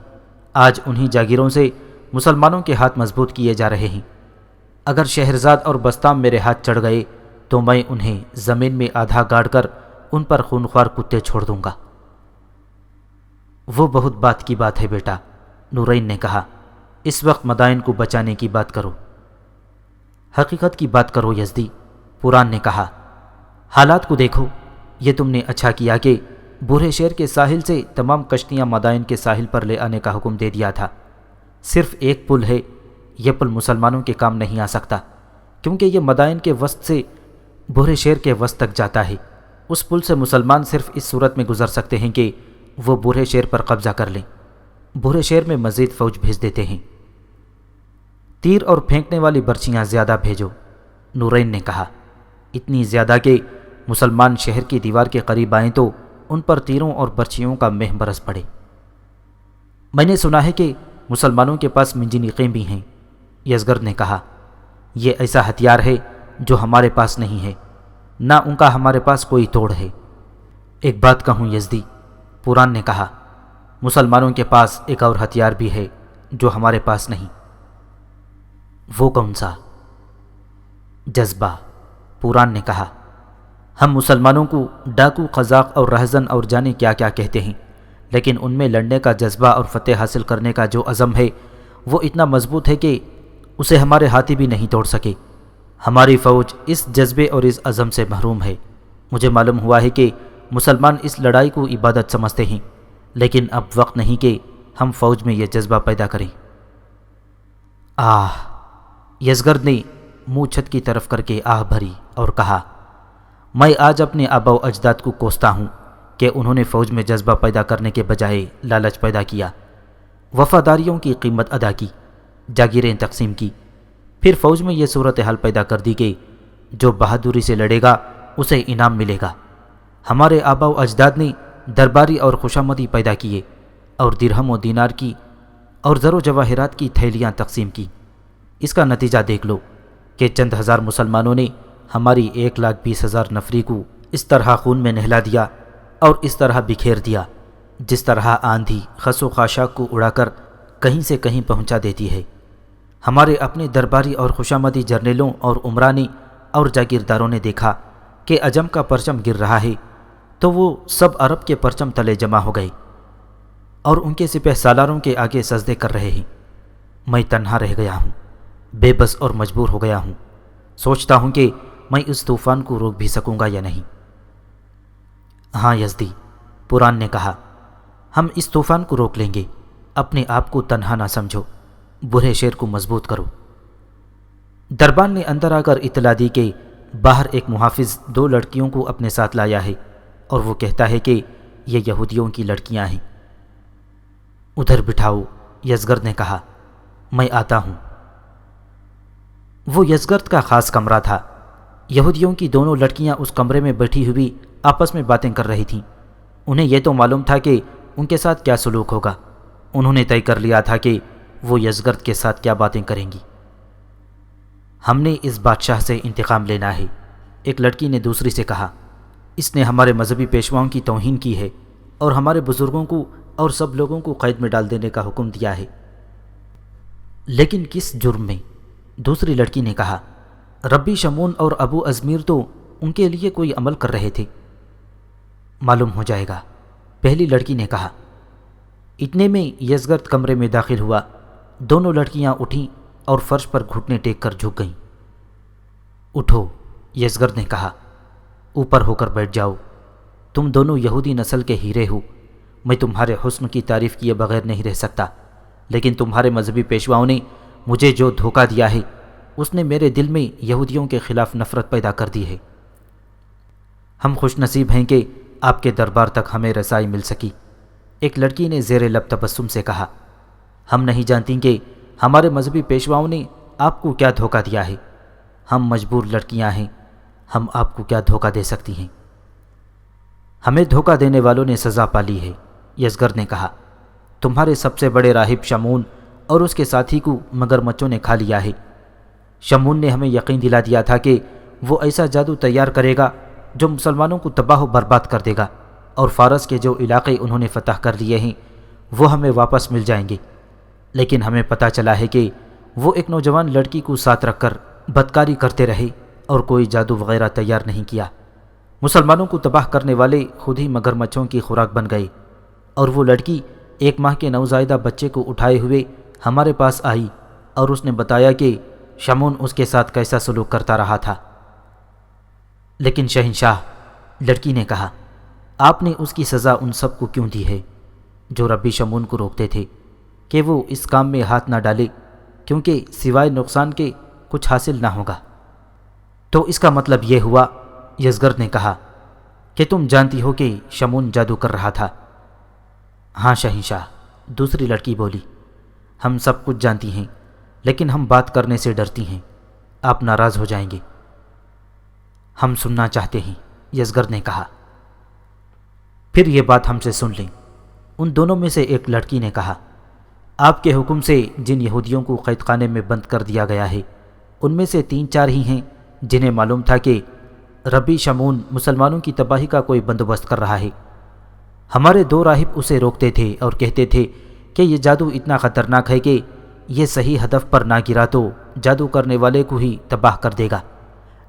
آج انہی جاگیروں سے مسلمانوں کے ہاتھ مضبوط کیے جا رہے ہیں۔ اگر شہرزاد اور بستام میرے ہاتھ چڑھ گئے تو میں انہیں زمین میں آدھا گاڑ کر ان پر خونخوار کتے چھوڑ دوں گا۔ وہ بہت بات کی بات ہے بیٹا، نورین نے کہا۔ اس وقت مدائن کو بچانے کی بات کرو، حقیقت کی بات کرو یزدی، پران نے کہا۔ حالات کو دیکھو، یہ تم نے اچھا کیا کہ بورے شہر کے ساحل سے تمام کشتیاں مدائن کے ساحل پر لے آنے کا حکم دے دیا تھا۔ صرف ایک پل ہے، یہ پل مسلمانوں کے کام نہیں آ سکتا، کیونکہ یہ مدائن کے وسط سے بورے شہر کے وسط تک جاتا ہے۔ اس پل سے مسلمان صرف اس صورت میں گزر سکتے ہیں کہ وہ بورے شہر پر قبضہ کر لیں۔ بورے شہر میں مزید فوج بھیج دیتے ہیں۔ تیر اور پھینکنے والی برچیاں زیادہ بھیجو، نورین نے کہا۔ اتنی زیادہ کہ مسلمان شہر کی دیوار کے قریب آئیں تو ان پر تیروں اور برچیوں کا مہ برس پڑے۔ میں نے سنا ہے کہ مسلمانوں کے پاس منجنیقیں بھی ہیں، یزگرد نے کہا۔ یہ ایسا ہتھیار ہے جو ہمارے پاس نہیں ہے، نہ ان کا ہمارے پاس کوئی توڑ ہے۔ ایک بات کہوں یزدی، پران نے کہا، مسلمانوں کے پاس ایک اور ہتھیار بھی ہے جو ہمارے پاس نہیں۔ وہ کون سا؟ جذبہ، پران نے کہا۔ ہم مسلمانوں کو ڈاکو، قزاق اور رہزن اور جانے کیا کیا کہتے ہیں، لیکن ان میں لڑنے کا جذبہ اور فتح حاصل کرنے کا جو عزم ہے وہ اتنا مضبوط ہے کہ اسے ہمارے ہاتھی بھی نہیں توڑ سکے۔ ہماری فوج اس جذبے اور اس عزم سے محروم ہے۔ مجھے معلوم ہوا ہے کہ مسلمان اس لڑائی کو عبادت سمجھتے ہیں، لیکن اب وقت نہیں کہ ہم فوج میں یہ جذبہ پیدا کریں۔ آہ! یزگرد نے منہ چھت کی طرف کر کے آہ بھری اور کہا، میں آج اپنے آبا و اجداد کو کوستا ہوں کہ انہوں نے فوج میں جذبہ پیدا کرنے کے بجائے لالچ پیدا کیا، وفاداریوں کی قیمت ادا کی، جاگیریں تقسیم کی، پھر فوج میں یہ صورتحال پیدا کر دی کہ جو بہادری سے لڑے گا اسے انعام ملے گا۔ ہمارے آبا و اجداد نے درباری اور خوشامدی پیدا کیے اور درہم و دینار کی اور زر و جواہرات کی تھیلیاں تقسیم کی۔ اس کا نتیجہ دیکھ لو، کہ چند ہزار مسلمانوں نے ہماری 1,20,000 نفری کو اس طرح خون میں نہلا دیا اور اس طرح بکھیر دیا جس طرح آندھی خس و خاشاک کو اڑا کر کہیں سے کہیں پہنچا دیتی ہے۔ ہمارے اپنے درباری اور خوشامدی جرنیلوں اور عمرانی اور جاگیرداروں نے دیکھا کہ عجم کا پرچم گر رہا ہے تو وہ سب عرب کے پرچم تلے جمع ہو گئے اور ان کے سپہ سالاروں کے آگے سجدے کر رہے ہیں۔ میں تنہا رہ گیا ہوں، بے بس اور مجبور ہو گیا ہوں، سوچتا ہوں کہ میں اس طوفان کو روک بھی سکوں گا یا نہیں۔ ہاں یزدی، پران نے کہا، ہم اس طوفان کو روک لیں گے، اپنے آپ کو تنہا نہ سمجھو، برے شیر کو مضبوط کرو۔ دربان نے اندر آ کر اطلاع دی کہ باہر ایک محافظ 2 لڑکیوں کو اپنے ساتھ لایا ہے اور وہ کہتا ہے کہ یہ یہودیوں کی لڑکیاں ہیں۔ ادھر بٹھاؤ، یزگرد نے کہا، میں آتا ہوں۔ وہ یزگرد کا خاص کمرہ تھا۔ یہودیوں کی دونوں لڑکیاں اس کمرے میں بیٹھی ہوئی آپس میں باتیں کر رہی تھیں۔ انہیں یہ تو معلوم تھا کہ ان کے ساتھ کیا سلوک ہوگا۔ انہوں نے طے کر لیا تھا کہ وہ یزگرد کے ساتھ کیا باتیں کریں گی۔ ہم نے اس بادشاہ سے انتقام لینا ہے، ایک لڑکی نے دوسری سے کہا۔ اس نے ہمارے مذہبی پیشواؤں کی توہین کی ہے اور ہمارے بزرگوں کو اور سب لوگوں کو قید میں ڈال دینے کا حکم دیا ہے۔ لیکن کس جرم میں؟ دوسری لڑکی نے کہا، ربی شمون اور ابو ازمیر تو ان کے لیے کوئی عمل کر رہے تھے۔ معلوم ہو جائے گا، پہلی لڑکی نے کہا۔ اتنے میں یزگرد کمرے میں داخل ہوا۔ دونوں لڑکیاں اٹھیں اور فرش پر گھٹنے ٹیک کر جھک گئیں۔ اٹھو، یزگرد نے کہا، اوپر ہو کر بیٹھ جاؤ۔ تم دونوں یہودی نسل کے ہیرے ہو، میں تمہارے حسن کی تعریف کیے بغیر نہیں رہ سکتا، لیکن تمہارے مذہبی پیشواؤں نے مجھے جو دھوکہ دیا ہے اس نے میرے دل میں یہودیوں کے خلاف نفرت پیدا کر دی ہے۔ ہم خوش نصیب ہیں کہ آپ کے دربار تک ہمیں رسائی مل سکی، ایک لڑکی نے زیر لب تبسم سے کہا۔ ہم نہیں جانتی کہ ہمارے مذہبی پیشواؤں نے آپ کو کیا دھوکہ دیا ہے۔ ہم مجبور لڑکیاں ہیں، ہم آپ کو کیا دھوکہ دے سکتی ہیں؟ ہمیں دھوکہ دینے والوں نے سزا پالی ہے، یزگرد نے کہا۔ تمہارے سب سے بڑے راہب شمون اور اس کے ساتھی کو مگر مچھوں نے کھا لیا ہے۔ شمون نے ہمیں یقین دلا دیا تھا کہ وہ ایسا جادو تیار کرے گا جو مسلمانوں کو تباہ و برباد کر دے گا، اور فارس کے جو علاقے انہوں نے فتح کر لیے ہیں وہ ہمیں واپس مل جائیں گے۔ لیکن ہمیں پتہ چلا ہے کہ وہ ایک نوجوان لڑکی کو ساتھ رکھ کر بدکاری کرتے رہے اور کوئی جادو وغیرہ تیار نہیں کیا۔ مسلمانوں کو تباہ کرنے والے خود ہی مگرمچھوں کی خوراک بن گئے، اور وہ لڑکی 1 ماہ کے نوزائیدہ بچے کو اٹھائے ہوئے ہمارے پاس آئی اور اس نے بتایا کہ شمون اس کے ساتھ کیسا سلوک کرتا رہا تھا۔ لیکن شہنشاہ، لڑکی نے کہا، آپ نے اس کی سزا ان سب کو کیوں دی ہے جو ربی شمون کو روکتے تھے کہ وہ اس کام میں ہاتھ نہ ڈالے، کیونکہ سوائے نقصان کے کچھ حاصل نہ ہوگا؟ تو اس کا مطلب یہ ہوا، یزگرد نے کہا، کہ تم جانتی ہو کہ شمون جادو کر رہا تھا۔ ہاں شہنشاہ، دوسری لڑکی بولی، ہم سب کچھ جانتی ہیں، لیکن ہم بات کرنے سے ڈرتی ہیں، آپ ناراض ہو جائیں گے۔ ہم سننا چاہتے ہیں، یزگرد نے کہا۔ پھر یہ بات ہم سے سن لیں۔ ان دونوں میں سے ایک لڑکی نے کہا، آپ کے حکم سے جن یہودیوں کو قید خانے میں بند کر دیا گیا ہے ان میں سے 3-4 ہی ہیں جنہیں معلوم تھا کہ ربی شمون مسلمانوں کی تباہی کا کوئی بندوبست کر رہا ہے۔ ہمارے 2 راہب اسے روکتے تھے اور کہتے تھے کہ یہ جادو اتنا خطرناک ہے کہ یہ صحیح ہدف پر نہ گرا تو جادو کرنے والے کو ہی تباہ کر دے گا،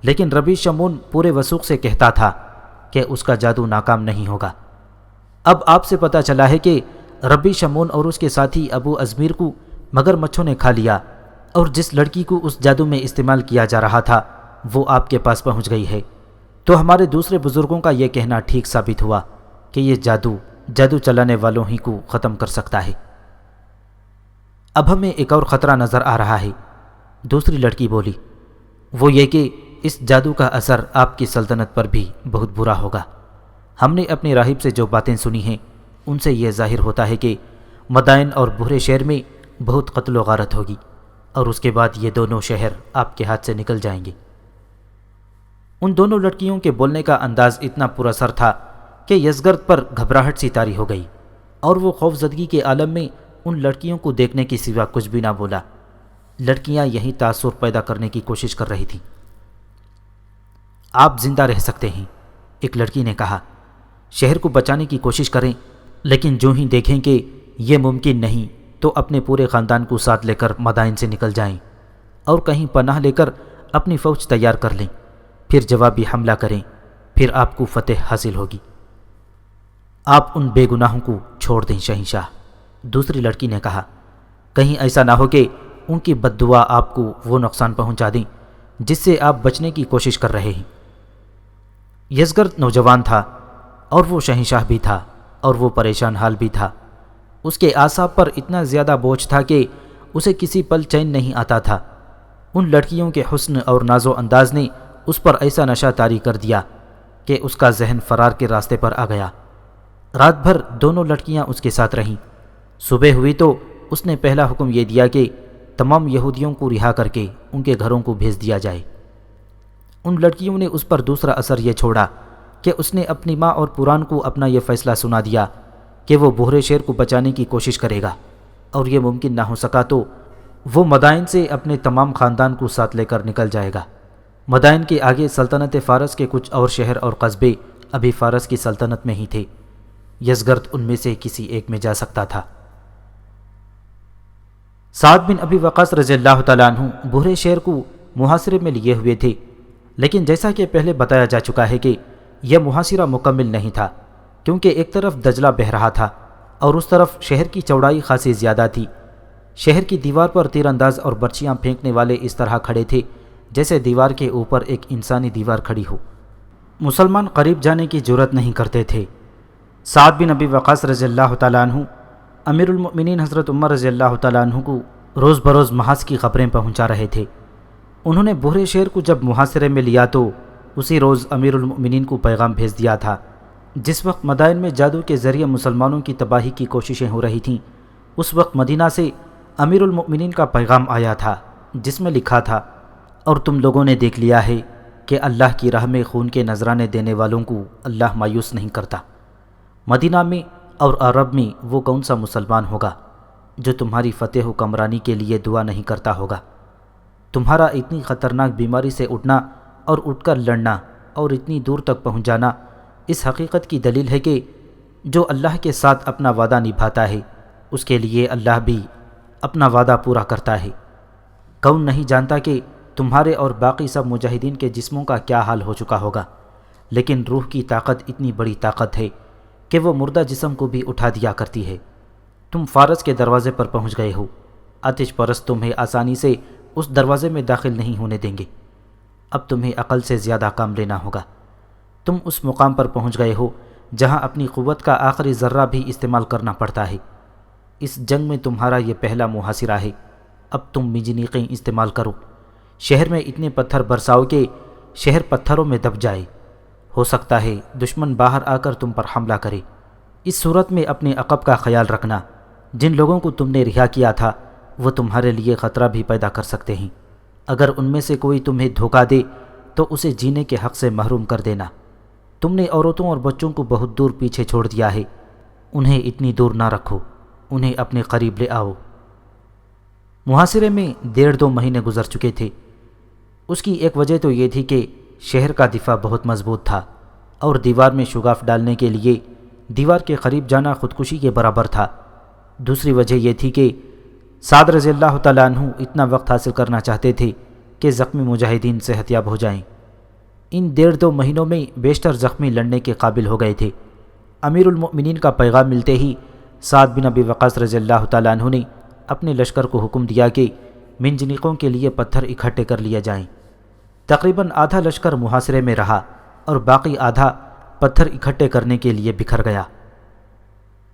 لیکن ربی شمون پورے وثوق سے کہتا تھا کہ اس کا جادو ناکام نہیں ہوگا۔ اب آپ سے پتہ چلا ہے کہ ربی شمون اور اس کے ساتھی ابو ازمیر کو مگرمچھوں نے کھا لیا، اور جس لڑکی کو اس جادو میں استعمال کیا جا رہا تھا وہ آپ کے پاس پہنچ گئی ہے۔ تو ہمارے دوسرے بزرگوں کا یہ کہنا ٹھیک ثابت ہوا کہ یہ جادو چلانے والوں ہی کو ختم کر سکتا ہے۔ اب ہمیں ایک اور خطرہ نظر آ رہا ہے، دوسری لڑکی بولی، وہ یہ کہ اس جادو کا اثر آپ کی سلطنت پر بھی بہت برا ہوگا۔ ہم نے اپنے راہب سے جو باتیں سنی ہیں ان سے یہ ظاہر ہوتا ہے کہ مدائن اور بھورے شہر میں بہت قتل و غارت ہوگی، اور اس کے بعد یہ دونوں شہر آپ کے ہاتھ سے نکل جائیں گے۔ ان دونوں لڑکیوں کے بولنے کا انداز اتنا پر اثر تھا کہ یزگرد پر گھبراہٹ سی طاری ہو گئی، اور وہ خوف زدگی کے عالم میں ان لڑکیوں کو دیکھنے کے سوا کچھ بھی نہ بولا۔ لڑکیاں یہی تاثر پیدا کرنے کی کوشش کر رہی تھیں۔ آپ زندہ رہ سکتے ہیں، ایک لڑکی نے کہا، شہر کو بچانے کی کوشش کریں، لیکن جو ہی دیکھیں کہ یہ ممکن نہیں تو اپنے پورے خاندان کو ساتھ لے کر مدائن سے نکل جائیں اور کہیں پناہ لے کر اپنی فوج تیار کر لیں، پھر جوابی حملہ کریں، پھر آپ کو فتح حاصل ہوگی۔ آپ ان بے گناہوں کو چھوڑ دیں شہنشاہ، دوسری لڑکی نے کہا، کہیں ایسا نہ ہو کہ ان کی بد دعا آپ کو وہ نقصان پہنچا دیں جس سے آپ بچنے کی کوشش کر رہے ہیں۔ یزگرد نوجوان تھا اور وہ شہنشاہ بھی تھا اور وہ پریشان حال بھی تھا۔ اس کے اعصاب پر اتنا زیادہ بوجھ تھا کہ اسے کسی پل چین نہیں آتا تھا۔ ان لڑکیوں کے حسن اور ناز و انداز نے اس پر ایسا نشہ طاری کر دیا کہ اس کا ذہن فرار کے راستے پر آ گیا۔ رات بھر دونوں لڑکیاں اس کے ساتھ رہیں۔ صبح ہوئی تو اس نے پہلا حکم یہ دیا کہ تمام یہودیوں کو رہا کر کے ان کے گھروں کو بھیج دیا جائے۔ ان لڑکیوں نے اس پر دوسرا اثر یہ چھوڑا کہ اس نے اپنی ماں اور پوران کو اپنا یہ فیصلہ سنا دیا کہ وہ بحر شیر کو بچانے کی کوشش کرے گا، اور یہ ممکن نہ ہو سکا تو وہ مدائن سے اپنے تمام خاندان کو ساتھ لے کر نکل جائے گا۔ مدائن کے آگے سلطنت فارس کے کچھ اور شہر اور قصبے ابھی فارس کی سلطنت میں ہی تھے۔ یزگرد ان میں سے کسی ایک میں جا سکتا تھا۔ سعد بن ابی وقاص رضی اللہ تعالیٰ عنہ بحر شیر کو محاصرے میں لیے ہوئے تھے، لیکن جیسا کہ پہلے بتایا جا چکا ہے کہ یہ محاصرہ مکمل نہیں تھا، کیونکہ ایک طرف دجلہ بہہ رہا تھا اور اس طرف شہر کی چوڑائی خاصی زیادہ تھی۔ شہر کی دیوار پر تیر انداز اور برچیاں پھینکنے والے اس طرح کھڑے تھے جیسے دیوار کے اوپر ایک انسانی دیوار کھڑی ہو۔ مسلمان قریب جانے کی جرأت نہیں کرتے تھے۔ سعد بن ابی وقاص رضی اللہ تعالیٰ عنہ امیر المؤمنین حضرت عمر رضی اللہ تعالیٰ عنہ کو روز بروز محاذ کی خبریں پہنچا رہے تھے۔ انہوں نے بحر شیر کو جب محاصرے میں لیا تو اسی روز امیر المؤمنین کو پیغام بھیج دیا تھا۔ جس وقت مدائن میں جادو کے ذریعے مسلمانوں کی تباہی کی کوششیں ہو رہی تھیں، اس وقت مدینہ سے امیر المؤمنین کا پیغام آیا تھا جس میں لکھا تھا، اور تم لوگوں نے دیکھ لیا ہے کہ اللہ کی راہ میں خون کے نذرانے دینے والوں کو اللہ مایوس نہیں کرتا۔ مدینہ میں اور عرب میں وہ کون سا مسلمان ہوگا جو تمہاری فتح و کمرانی کے لیے دعا نہیں کرتا ہوگا؟ تمہارا اتنی خطرناک بیماری سے اٹھنا اور اٹھ کر لڑنا اور اتنی دور تک پہنچ جانا اس حقیقت کی دلیل ہے کہ جو اللہ کے ساتھ اپنا وعدہ نبھاتا ہے اس کے لیے اللہ بھی اپنا وعدہ پورا کرتا ہے۔ کون نہیں جانتا کہ تمہارے اور باقی سب مجاہدین کے جسموں کا کیا حال ہو چکا ہوگا، لیکن روح کی طاقت اتنی بڑی طاقت ہے کہ وہ مردہ جسم کو بھی اٹھا دیا کرتی ہے۔ تم فارس کے دروازے پر پہنچ گئے ہو، آتش پرست تمہیں آسانی سے اس دروازے میں داخل نہیں ہونے دیں گے۔ اب تمہیں عقل سے زیادہ کام لینا ہوگا۔ تم اس مقام پر پہنچ گئے ہو جہاں اپنی قوت کا آخری ذرہ بھی استعمال کرنا پڑتا ہے۔ اس جنگ میں تمہارا یہ پہلا محاصرہ ہے، اب تم منجنیقیں استعمال کرو، شہر میں اتنے پتھر برساؤ کہ شہر پتھروں میں دب جائے۔ ہو سکتا ہے دشمن باہر آ کر تم پر حملہ کرے۔ اس صورت میں اپنے عقب کا خیال رکھنا، جن لوگوں کو تم نے رہا کیا تھا وہ تمہارے لیے خطرہ بھی پیدا کر سکتے ہیں۔ اگر ان میں سے کوئی تمہیں دھوکہ دے تو اسے جینے کے حق سے محروم کر دینا۔ تم نے عورتوں اور بچوں کو بہت دور پیچھے چھوڑ دیا ہے، انہیں اتنی دور نہ رکھو، انہیں اپنے قریب لے آؤ۔ محاصرے میں 1.5-2 مہینے گزر چکے تھے۔ اس کی ایک وجہ تو یہ تھی کہ شہر کا دفاع بہت مضبوط تھا اور دیوار میں شگاف ڈالنے کے لیے دیوار کے قریب جانا خودکشی کے برابر تھا۔ دوسری وجہ یہ تھی کہ سعد رضی اللہ تعالیٰ عنہ اتنا وقت حاصل کرنا چاہتے تھے کہ زخمی مجاہدین صحت یاب ہو جائیں۔ ان 1.5-2 مہینوں میں بیشتر زخمی لڑنے کے قابل ہو گئے تھے۔ امیر المؤمنین کا پیغام ملتے ہی سعد بن ابی وقاص رضی اللہ تعالیٰ عنہ نے اپنے لشکر کو حکم دیا کہ منجنیقوں کے لیے پتھر اکٹھے کر لیے جائیں۔ تقریباً آدھا لشکر محاصرے میں رہا اور باقی آدھا پتھر اکٹھے کرنے کے لیے بکھر گیا۔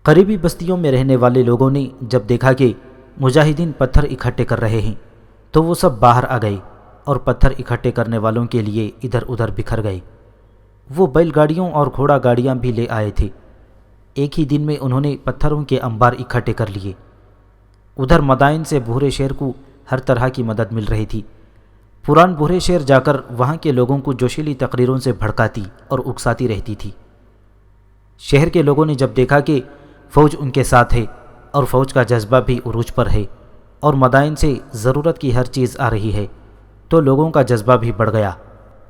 قریبی بستیوں میں رہنے والے لوگوں نے جب دیکھا کہ مجاہدین پتھر اکٹھے کر رہے ہیں تو وہ سب باہر آ گئے اور پتھر اکٹھے کرنے والوں کے لیے ادھر ادھر بکھر گئے۔ وہ بیل گاڑیوں اور گھوڑا گاڑیاں بھی لے آئے تھے۔ ایک ہی دن میں انہوں نے پتھروں کے انبار اکٹھے کر لیے۔ ادھر مدائن سے بحر شیر کو ہر طرح کی مدد مل رہی تھی۔ پوران بحر شیر جا کر وہاں کے لوگوں کو جوشیلی تقریروں سے بھڑکاتی اور اکساتی رہتی تھی۔ شہر کے لوگوں نے جب دیکھا کہ فوج ان کے ساتھ ہے اور فوج کا جذبہ بھی عروج پر ہے اور مدائن سے ضرورت کی ہر چیز آ رہی ہے تو لوگوں کا جذبہ بھی بڑھ گیا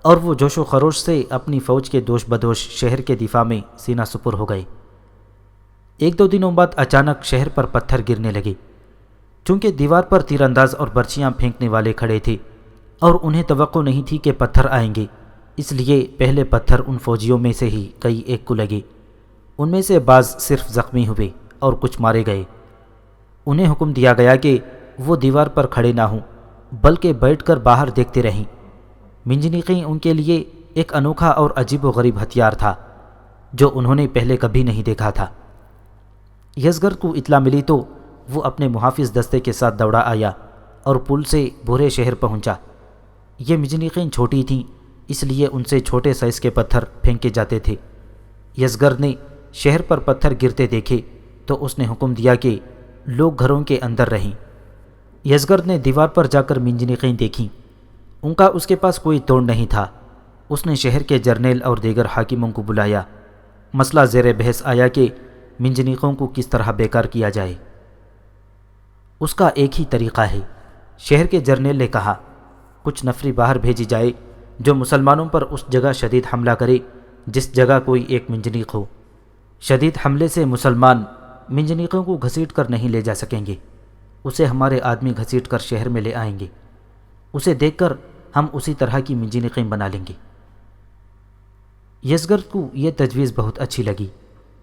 اور وہ جوش و خروش سے اپنی فوج کے دوش بدوش شہر کے دفاع میں سینہ سپر ہو گئے۔ ایک دو دنوں بعد اچانک شہر پر پتھر گرنے لگے۔ چونکہ دیوار پر تیر انداز اور برچیاں پھینکنے والے کھڑے تھے اور انہیں توقع نہیں تھی کہ پتھر آئیں گے، اس لیے پہلے پتھر ان فوجیوں میں سے ہی کئی ایک کو لگے۔ ان میں سے بعض صرف زخمی ہوئے اور کچھ مارے گئے۔ انہیں حکم دیا گیا کہ وہ دیوار پر کھڑے نہ ہوں بلکہ بیٹھ کر باہر دیکھتے رہیں۔ منجنیقیں ان کے لیے ایک انوکھا اور عجیب و غریب ہتھیار تھا جو انہوں نے پہلے کبھی نہیں دیکھا تھا۔ یزگرد کو اطلاع ملی تو وہ اپنے محافظ دستے کے ساتھ دوڑا آیا اور پل سے بھورے شہر پہنچا۔ یہ منجنیقیں چھوٹی تھیں اس لیے ان سے چھوٹے سائز کے پتھر پھینکے جاتے تھے۔ یزگرد نے شہر پر پتھر گرتے دیکھے تو اس نے حکم دیا کہ لوگ گھروں کے اندر رہیں۔ یزگرد نے دیوار پر جا کر منجنیقیں دیکھیں۔ ان کا اس کے پاس کوئی توڑ نہیں تھا۔ اس نے شہر کے جرنیل اور دیگر حاکموں کو بلایا۔ مسئلہ زیر بحث آیا کہ منجنیقوں کو کس طرح بیکار کیا جائے۔ اس کا ایک ہی طریقہ ہے، شہر کے جرنیل نے کہا، کچھ نفری باہر بھیجی جائے جو مسلمانوں پر اس جگہ شدید حملہ کرے جس جگہ کوئی ایک منجنیق ہو۔ شدید حملے سے مسلمان منجنیقوں کو گھسیٹ کر نہیں لے جا سکیں گے، اسے ہمارے آدمی گھسیٹ کر شہر میں لے آئیں گے۔ اسے دیکھ کر ہم اسی طرح کی منجنیقیں بنا لیں گے۔ یزگرد کو یہ تجویز بہت اچھی لگی۔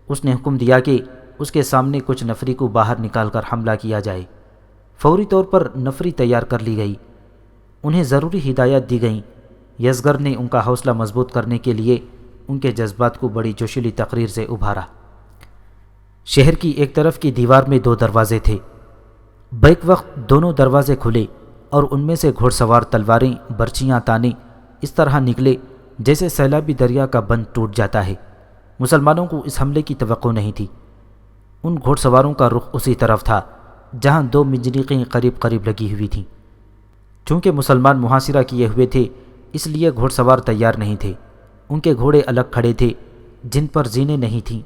اس نے حکم دیا کہ اس کے سامنے کچھ نفری کو باہر نکال کر حملہ کیا جائے۔ فوری طور پر نفری تیار کر لی گئی، انہیں ضروری ہدایات دی گئیں۔ یزگرد نے ان کا حوصلہ مضبوط کرنے کے لیے ان کے جذبات کو بڑی جوشیلی تقریر سے ابھارا۔ شہر کی ایک طرف کی دیوار میں 2 دروازے تھے۔ بیک وقت دونوں دروازے کھلے اور ان میں سے گھوڑ سوار تلواریں، برچیاں، تانے اس طرح نکلے جیسے سیلابی دریا کا بند ٹوٹ جاتا ہے۔ مسلمانوں کو اس حملے کی توقع نہیں تھی۔ ان گھوڑ سواروں کا رخ اسی طرف تھا جہاں 2 منجنیقیں قریب قریب لگی ہوئی تھیں۔ چونکہ مسلمان محاصرہ کیے ہوئے تھے اس لیے گھوڑ سوار تیار نہیں تھے۔ ان کے گھوڑے الگ کھڑے تھے جن پر زینے نہیں تھیں۔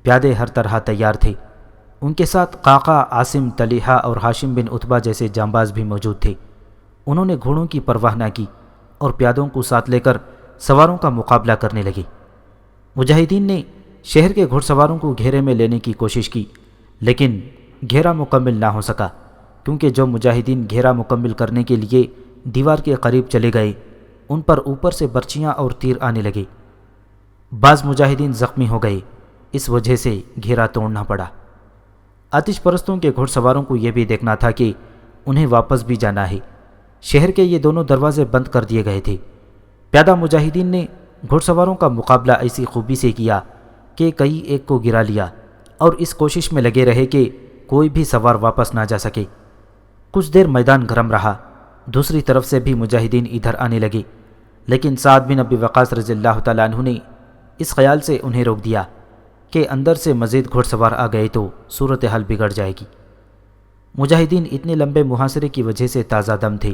پیادے ہر طرح تیار تھے۔ ان کے ساتھ قعقاع، عاصم، طلیحہ اور ہاشم بن عتبہ جیسے جانباز بھی موجود تھے۔ انہوں نے گھوڑوں کی پرواہ نہ کی اور پیادوں کو ساتھ لے کر سواروں کا مقابلہ کرنے لگے۔ مجاہدین نے شہر کے گھوڑ سواروں کو گھیرے میں لینے کی کوشش کی لیکن گھیرا مکمل نہ ہو سکا، کیونکہ جو مجاہدین گھیرا مکمل کرنے کے لیے دیوار کے قریب چلے گئے ان پر اوپر سے برچیاں اور تیر آنے لگے۔ بعض مجاہدین زخمی ہو گئے، اس وجہ سے گھیرا توڑنا پڑا۔ آتش پرستوں کے گھوڑ سواروں کو یہ بھی دیکھنا تھا کہ انہیں واپس بھی جانا ہے۔ شہر کے یہ دونوں دروازے بند کر دیے گئے تھے۔ پیادہ مجاہدین نے گھوڑ سواروں کا مقابلہ ایسی خوبی سے کیا کہ کئی ایک کو گرا لیا اور اس کوشش میں لگے رہے کہ کوئی بھی سوار واپس نہ جا سکے۔ کچھ دیر میدان گرم رہا۔ دوسری طرف سے بھی مجاہدین ادھر آنے لگے، لیکن سعد بن ابی وقاص رضی اللہ تعالیٰ عنہ نے اس خیال سے انہیں روک دیا کہ اندر سے مزید گھوڑ سوار آ گئے تو صورتحال بگڑ جائے گی۔ مجاہدین اتنے لمبے محاصرے کی وجہ سے تازہ دم تھے۔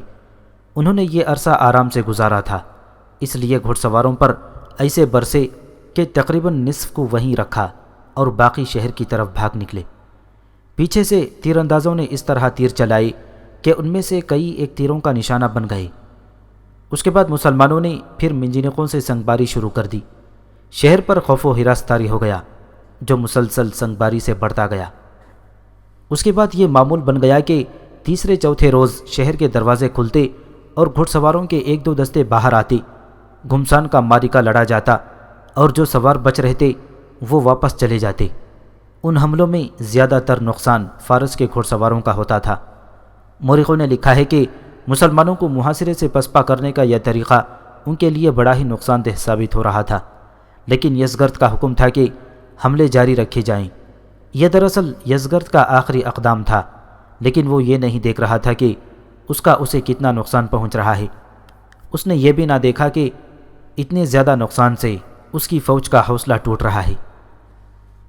انہوں نے یہ عرصہ آرام سے گزارا تھا، اس لیے گھوڑ سواروں پر ایسے برسے کہ تقریباً نصف کو وہیں رکھا اور باقی شہر کی طرف بھاگ نکلے۔ پیچھے سے تیر اندازوں نے اس طرح تیر چلائے کہ ان میں سے کئی ایک تیروں کا نشانہ بن گئے۔ اس کے بعد مسلمانوں نے پھر منجنیقوں سے سنگباری شروع کر دی۔ شہر پر خوف و ہراس طاری ہو گیا جو مسلسل سنگباری سے بڑھتا گیا۔ اس کے بعد یہ معمول بن گیا کہ تیسرے چوتھے روز شہر کے دروازے کھلتے اور گھڑ سواروں کے 1-2 دستے باہر آتے، گھمسان کا مارکا لڑا جاتا اور جو سوار بچ رہتے وہ واپس چلے جاتے۔ ان حملوں میں زیادہ تر نقصان فارس کے گھوڑ سواروں کا ہوتا تھا۔ مورخوں نے لکھا ہے کہ مسلمانوں کو محاصرے سے پسپا کرنے کا یہ طریقہ ان کے لیے بڑا ہی نقصان دہ ثابت ہو رہا تھا، لیکن یزگرد کا حکم تھا کہ حملے جاری رکھے جائیں۔ یہ دراصل یزگرد کا آخری اقدام تھا، لیکن وہ یہ نہیں دیکھ رہا تھا کہ اسے کتنا نقصان پہنچ رہا ہے۔ اس نے یہ بھی نہ دیکھا کہ اتنے زیادہ نقصان سے اس کی فوج کا حوصلہ ٹوٹ رہا ہے۔